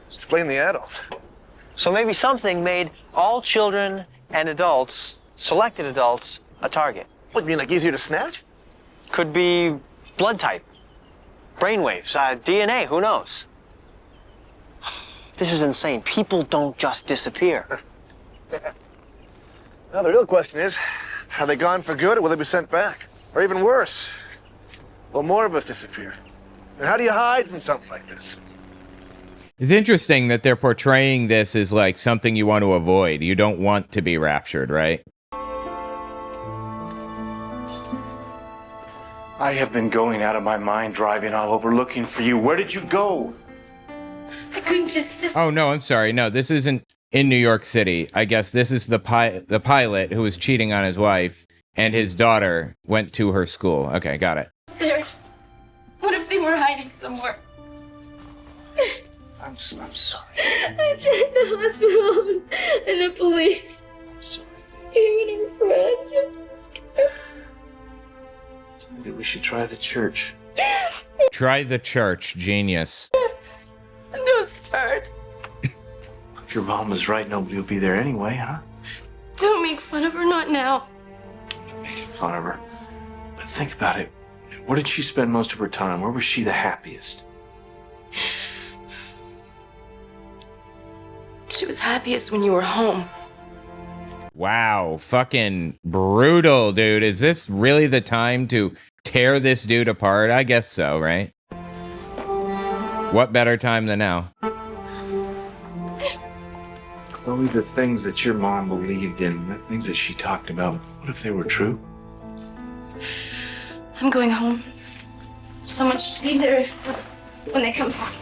explain the adults. So maybe something made all children and adults, selected adults, a target. What, you mean like easier to snatch? Could be blood type, brainwaves, DNA, who knows? This is insane. People don't just disappear. Now, the real question is, are they gone for good or will they be sent back? Or even worse, will more of us disappear? And how do you hide from something like this? It's interesting that they're portraying this as like something you want to avoid. You don't want to be raptured, right? I have been going out of my mind, driving all over, looking for you. Where did you go? I couldn't just sit. Oh, no, I'm sorry. No, this isn't in New York City. I guess this is the pilot who was cheating on his wife, and his daughter went to her school. Okay, got it. There. What if they were hiding somewhere? I'm sorry. I tried the hospital and the police. I'm sorry. Even her friends. I'm so scared. Maybe we should try the church. Try the church, genius. Don't start. If your mom was right, nobody will be there anyway, huh? Don't make fun of her, not now. Making fun of her. But think about it. Where did she spend most of her time? Where was she the happiest? She was happiest when you were home. Wow, fucking brutal, dude. Is this really the time to tear this dude apart? I guess so, right? What better time than now? Chloe, the things that your mom believed in, the things that she talked about, what if they were true? I'm going home. Someone should be there when they come talking.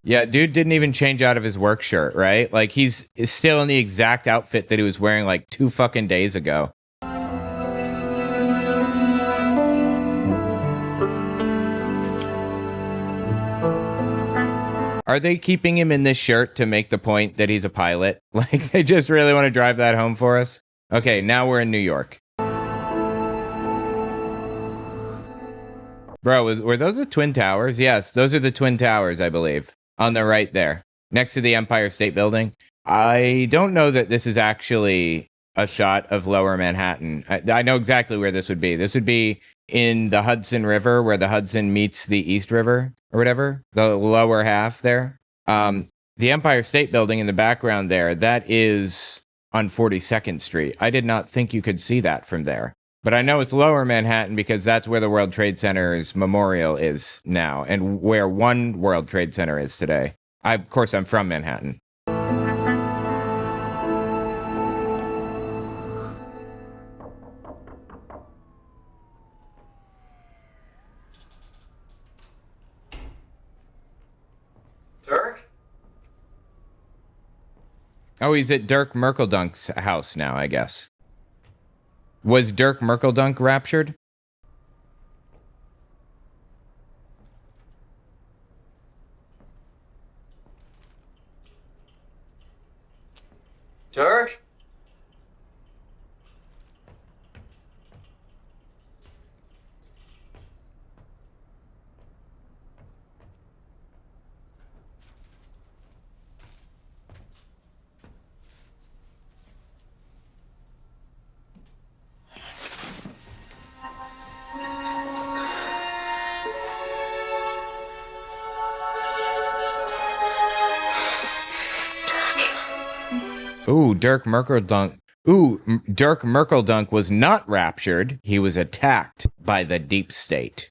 Yeah, dude didn't even change out of his work shirt, right? Like, he's still in the exact outfit that he was wearing like 2 fucking days ago. Are they keeping him in this shirt to make the point that he's a pilot? Like, they just really want to drive that home for us? Okay, now we're in New York. Bro, were those the Twin Towers? Yes, those are the Twin Towers, I believe. On the right there, next to the Empire State Building. I don't know that this is actually a shot of Lower Manhattan. I know exactly where this would be. This would be in the Hudson River, where the Hudson meets the East River, or whatever, the lower half there. The Empire State Building in the background there, that is on 42nd Street. I did not think you could see that from there. But I know it's Lower Manhattan because that's where the World Trade Center's memorial is now, and where one World Trade Center is today. Of course, I'm from Manhattan. Dirk? Oh, he's at Dirk Merkeldunk's house now, I guess. Was Dirk Merkeldunk raptured? Dirk? Ooh, Dirk Merkeldunk. Dirk Merkeldunk was not raptured. He was attacked by the deep state.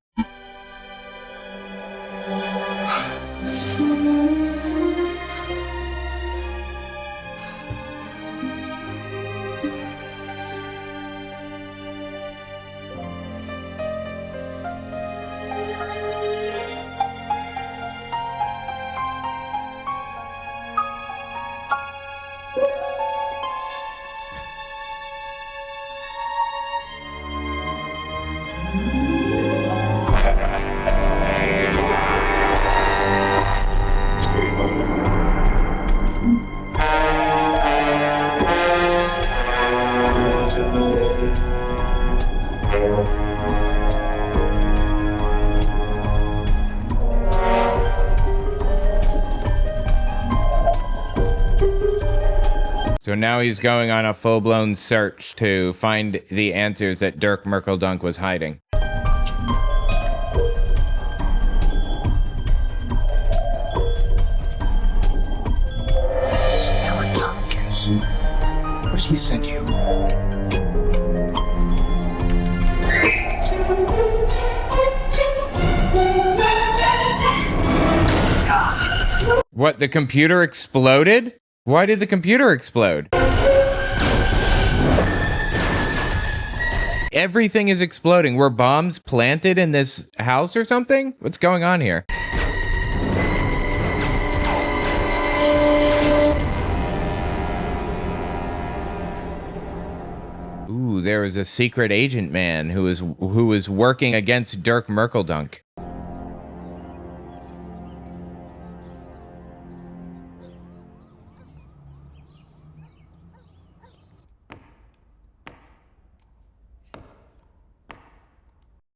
So now he's going on a full-blown search to find the answers that Dirk Merkeldunk was hiding. What did he send you? What, the computer exploded? Why did the computer explode? Everything is exploding. Were bombs planted in this house or something? What's going on here? Ooh, there was a secret agent man who was working against Dirk Merkeldunk.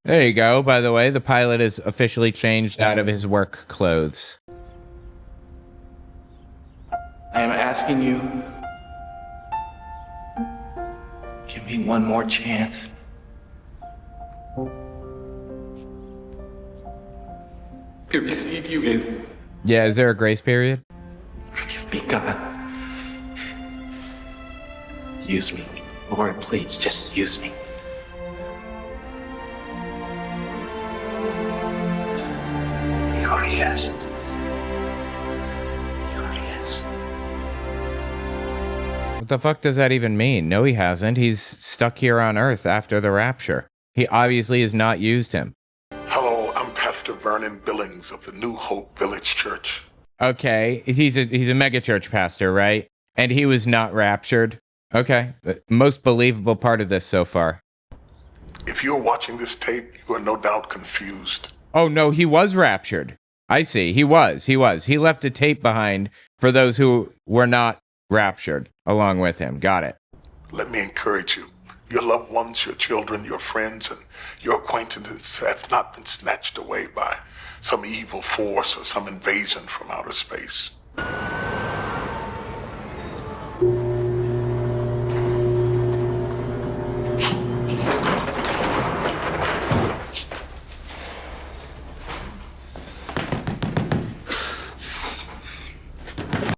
There you go. By the way, the pilot is officially changed out of his work clothes. I am asking you, give me one more chance. To receive you in. Yeah, is there a grace period? Forgive me, God. Use me. Lord, please, just use me. He already has. He already has. What the fuck does that even mean? No, he hasn't. He's stuck here on Earth after the rapture. He obviously has not used him. Hello, I'm Pastor Vernon Billings of the New Hope Village Church. Okay, he's a megachurch pastor, right? And he was not raptured. Okay, the most believable part of this so far. If you're watching this tape, you are no doubt confused. Oh no, he was raptured. I see. He was. He left a tape behind for those who were not raptured along with him. Got it. Let me encourage you. Your loved ones, your children, your friends, and your acquaintances have not been snatched away by some evil force or some invasion from outer space.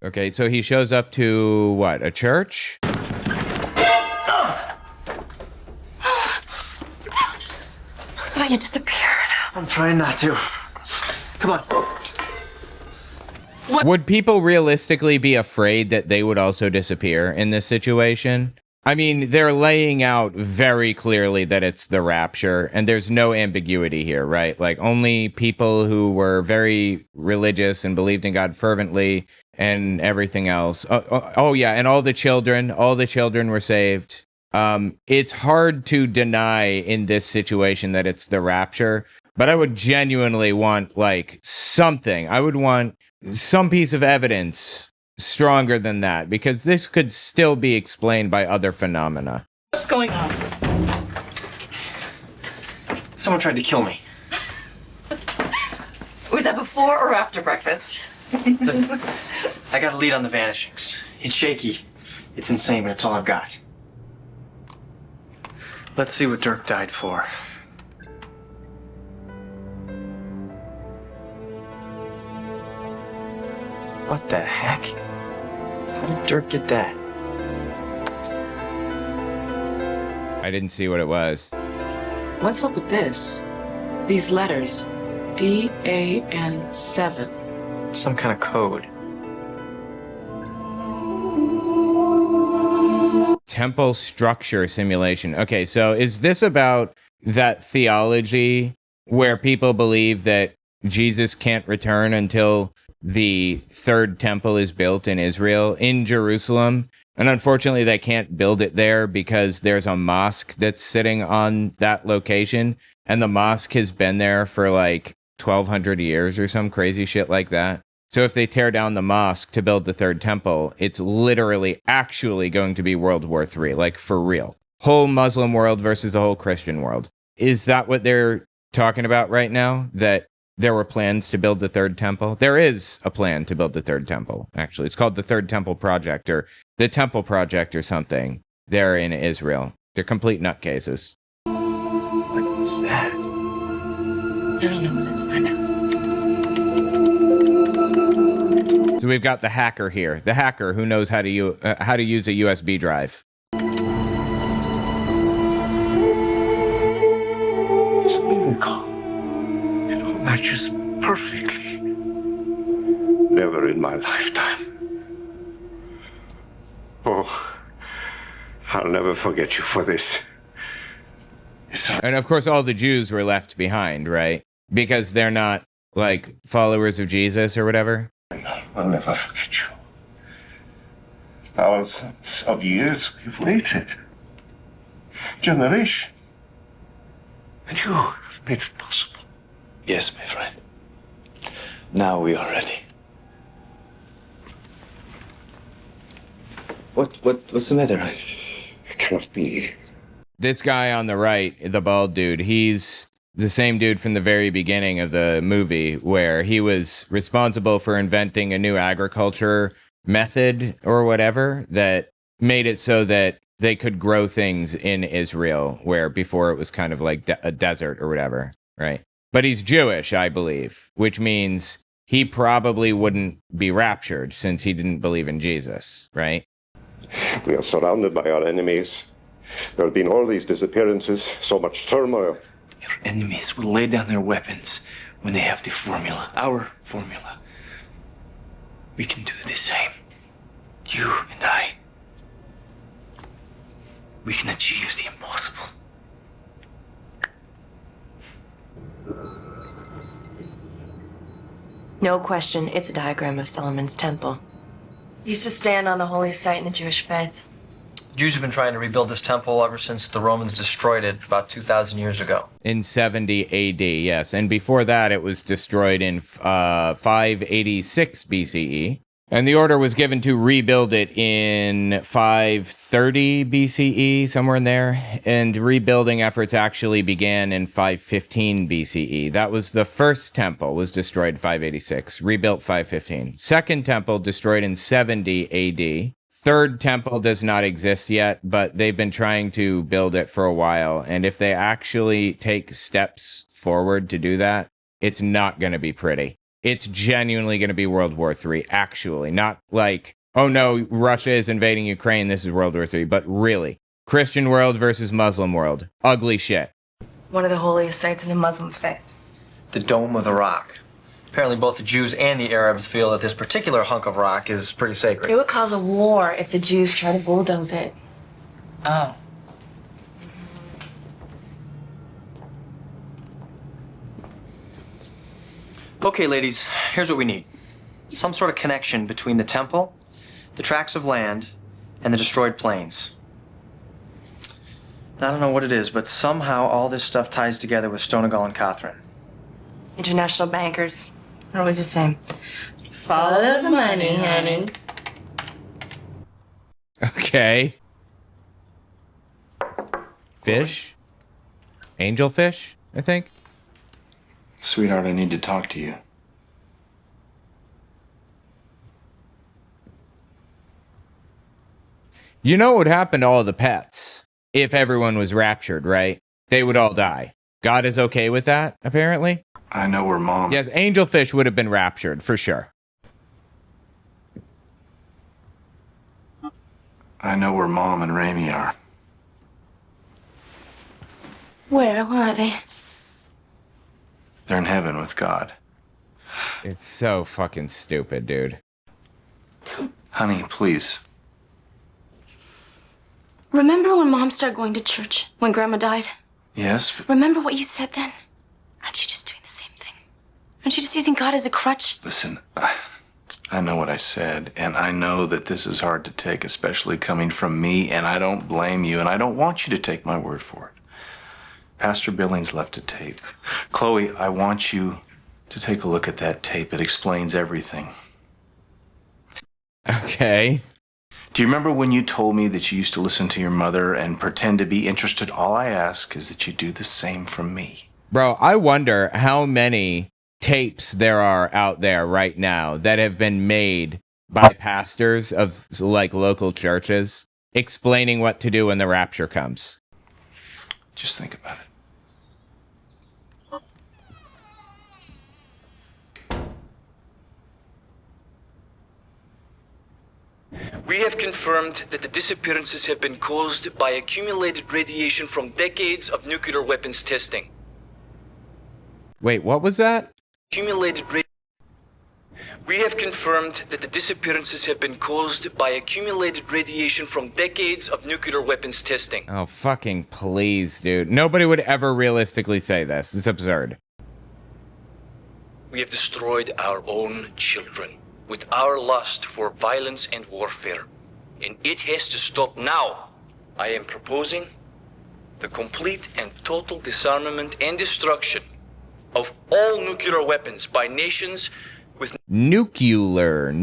Okay, so he shows up to, what, a church? I thought you disappeared. I'm trying not to. Come on. Would people realistically be afraid that they would also disappear in this situation? I mean, they're laying out very clearly that it's the rapture, and there's no ambiguity here, right? Like, only people who were very religious and believed in God fervently and everything else. Oh yeah, and all the children were saved. It's hard to deny in this situation that it's the rapture, but I would genuinely want, like, something. I would want some piece of evidence stronger than that, because this could still be explained by other phenomena. What's going on? Someone tried to kill me. Was that before or after breakfast? Listen, I got a lead on the vanishings. It's shaky. It's insane, but it's all I've got. Let's see what Dirk died for. What the heck? How did Dirk get that? I didn't see what it was. What's up with this? These letters. DAN7. Some kind of code. Temple structure simulation. Okay, so is this about that theology where people believe that Jesus can't return until the third temple is built in Israel, in Jerusalem? And unfortunately, they can't build it there because there's a mosque that's sitting on that location. And the mosque has been there for like 1,200 years or some crazy shit like that. So if they tear down the mosque to build the third temple, it's literally actually going to be World War III, like for real. Whole Muslim world versus the whole Christian world. Is that what they're talking about right now? That there were plans to build the third temple. There is a plan to build the third temple, actually. It's called the Third Temple Project, or the Temple Project or something. They're in Israel. They're complete nutcases. What is that? I don't know, but let's find out. So we've got the hacker here. The hacker who knows how to use a USB drive. It's a miracle. It all matches perfectly. Never in my lifetime. Oh, I'll never forget you for this. And of course, all the Jews were left behind, right? Because they're not, like, followers of Jesus or whatever. I'll never forget you. Thousands of years we've waited. Generation. And you have made it possible. Yes, my friend. Now we are ready. What's the matter? It cannot be. This guy on the right, the bald dude, he's the same dude from the very beginning of the movie where he was responsible for inventing a new agriculture method or whatever that made it so that they could grow things in Israel where before it was kind of like a desert or whatever, right? But he's Jewish, I believe, which means he probably wouldn't be raptured since he didn't believe in Jesus, right? We are surrounded by our enemies. There have been all these disappearances, so much turmoil. Your enemies will lay down their weapons when they have the formula, our formula. We can do the same. You and I. We can achieve the impossible. No question, it's a diagram of Solomon's temple. Used to stand on the holy site in the Jewish faith. Jews have been trying to rebuild this temple ever since the Romans destroyed it about 2,000 years ago. In 70 AD, yes. And before that, it was destroyed in 586 BCE. And the order was given to rebuild it in 530 BCE, somewhere in there. And rebuilding efforts actually began in 515 BCE. That was the first temple, was destroyed 586, rebuilt 515. Second temple destroyed in 70 AD. Third temple does not exist yet, but they've been trying to build it for a while. And if they actually take steps forward to do that, it's not going to be pretty. It's genuinely going to be World War III, actually. Not like, oh no, Russia is invading Ukraine, this is World War III, but really. Christian world versus Muslim world. Ugly shit. One of the holiest sites in the Muslim faith. The Dome of the Rock. Apparently both the Jews and the Arabs feel that this particular hunk of rock is pretty sacred. It would cause a war if the Jews try to bulldoze it. Oh. Okay, ladies, here's what we need. Some sort of connection between the temple, the tracts of land, and the destroyed plains. I don't know what it is, but somehow all this stuff ties together with Stonegal and Catherine. International bankers are always the same. Follow the money, honey. Okay. Fish? Angelfish, I think. Sweetheart, I need to talk to you. You know what would happen to all the pets if everyone was raptured, right? They would all die. God is okay with that, apparently. I know where Mom... Yes, angelfish would have been raptured, for sure. I know where Mom and Ramey are. Where are they? They're in heaven with God. It's so fucking stupid, dude. Honey, please. Remember when Mom started going to church? When Grandma died? Yes, but Remember what you said then? Aren't you just doing the same thing? Aren't you just using God as a crutch? listen, I know what I said, and I know that this is hard to take, especially coming from me, and I don't blame you, and I don't want you to take my word for it. Pastor Billings left a tape. Chloe, I want you to take a look at that tape. It explains everything. Okay. Do you remember when you told me that you used to listen to your mother and pretend to be interested? All I ask is that you do the same for me. Bro, I wonder how many tapes there are out there right now that have been made by pastors of like local churches explaining what to do when the rapture comes. Just think about it. We have confirmed that the disappearances have been caused by accumulated radiation from decades of nuclear weapons testing. Wait, what was that? We have confirmed that the disappearances have been caused by accumulated radiation from decades of nuclear weapons testing. Oh, fucking please, dude. Nobody would ever realistically say this. It's absurd. We have destroyed our own children with our lust for violence and warfare. And it has to stop now. I am proposing the complete and total disarmament and destruction of all nuclear weapons by nations with nuclear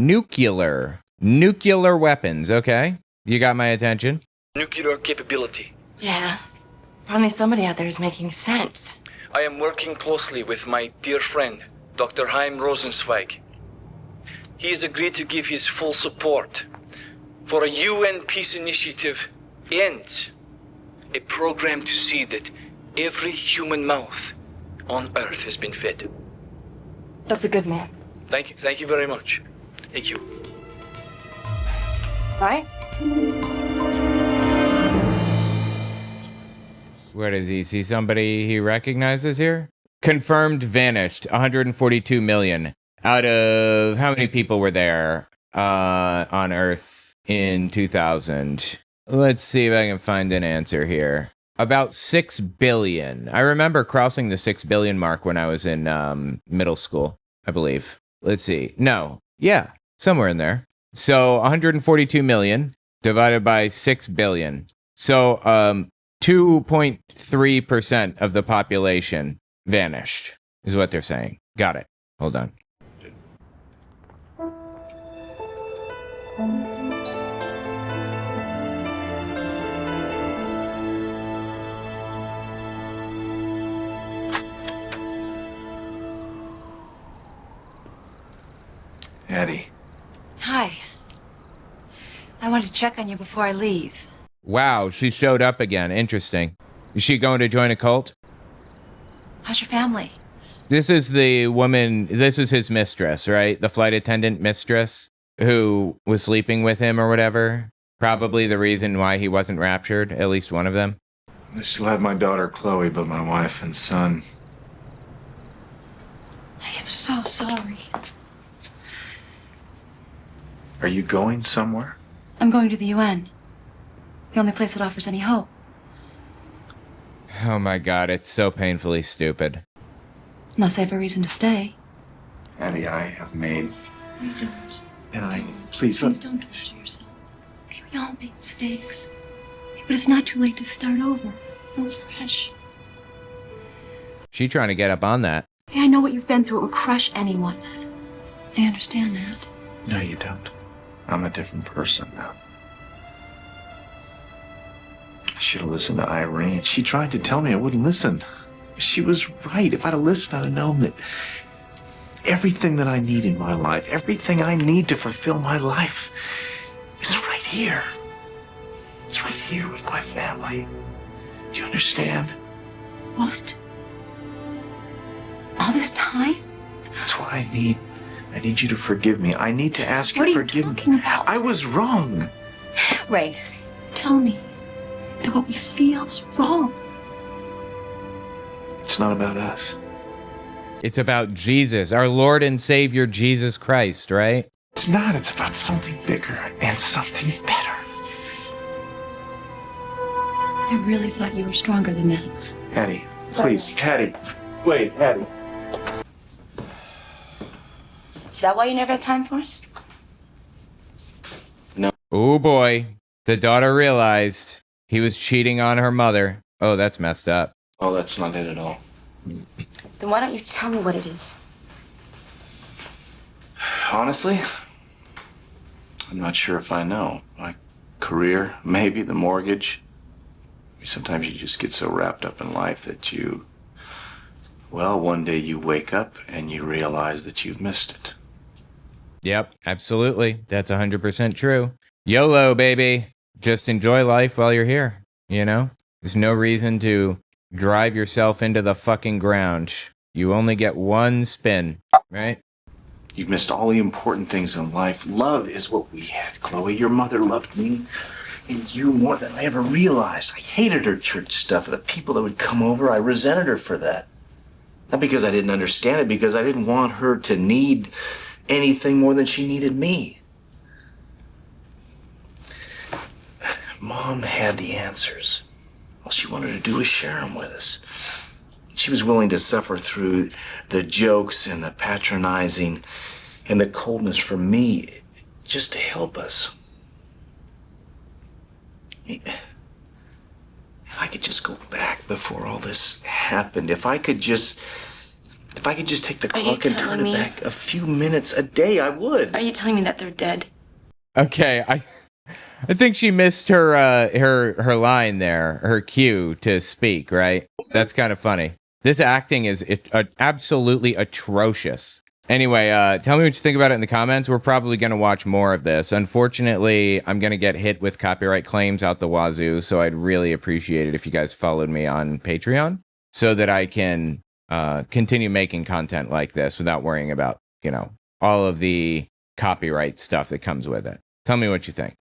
weapons. Okay, you got my attention. Nuclear capability. Yeah, finally somebody out there is making sense. I am working closely with my dear friend, Dr. Rosenzweig. He has agreed to give his full support for a UN peace initiative and a program to see that every human mouth on Earth has been fed. That's a good man. Thank you very much. Thank you. Right? Where does he see somebody he recognizes here? Confirmed vanished, 142 million. Out of how many people were there on Earth in 2000? Let's see if I can find an answer here. About 6 billion. I remember crossing the 6 billion mark when I was in middle school, I believe. Let's see. No. Yeah, somewhere in there. So 142 million divided by 6 billion. So 2.3% of the population vanished, is what they're saying. Got it. Hold on. Addie. Hi. I wanted to check on you before I leave. Wow, she showed up again. Interesting. Is she going to join a cult? How's your family? This is the woman, this is his mistress, right? The flight attendant mistress who was sleeping with him or whatever. Probably the reason why he wasn't raptured, at least one of them. I still have my daughter Chloe, but my wife and son. I am so sorry. Are you going somewhere? I'm going to the UN. The only place that offers any hope. Oh my god, it's so painfully stupid. Unless I have a reason to stay. Addie, I have made... You don't. And please don't torture yourself. Okay, we all make mistakes. But it's not too late to start over. Go fresh. She trying to get up on that. Hey, I know what you've been through. It would crush anyone. I understand that. No, you don't. I'm a different person now. I should have listened to Irene. She tried to tell me I wouldn't listen. She was right. If I'd have listened, I'd have known that everything that I need in my life, everything I need to fulfill my life is right here. It's right here with my family. Do you understand? What? All this time? That's why I need you to forgive me. I need to ask you to forgive me. What are you talking about? I was wrong. Ray, tell me that what we feel is wrong. It's not about us. It's about Jesus, our Lord and Savior Jesus Christ, right? It's not. It's about something bigger and something better. I really thought you were stronger than that. Addie, please. Addie. Wait, Addie. Is that why you never had time for us? No. Oh boy. The daughter realized he was cheating on her mother. Oh, that's messed up. Oh, that's not it at all. Then why don't you tell me what it is? Honestly, I'm not sure if I know. My career, maybe the mortgage. Sometimes you just get so wrapped up in life that you Well, one day you wake up and you realize that you've missed it. Yep, absolutely. That's 100% true. YOLO, baby. Just enjoy life while you're here, you know? There's no reason to drive yourself into the fucking ground. You only get one spin, right? You've missed all the important things in life. Love is what we had, Chloe. Your mother loved me and you more than I ever realized. I hated her church stuff. The people that would come over, I resented her for that. Not because I didn't understand it, because I didn't want her to need anything more than she needed me. Mom had the answers. All she wanted to do was share them with us. She was willing to suffer through the jokes and the patronizing and the coldness from me just to help us. If I could just go back before all this happened, if I could just take the clock and turn it back a few minutes a day, I would. Are you telling me that they're dead? Okay, I think she missed her line there, her cue to speak, right? That's kind of funny. This acting is absolutely atrocious. Anyway, tell me what you think about it in the comments. We're probably going to watch more of this. Unfortunately, I'm going to get hit with copyright claims out the wazoo, so I'd really appreciate it if you guys followed me on Patreon so that I can continue making content like this without worrying about, all of the copyright stuff that comes with it. Tell me what you think.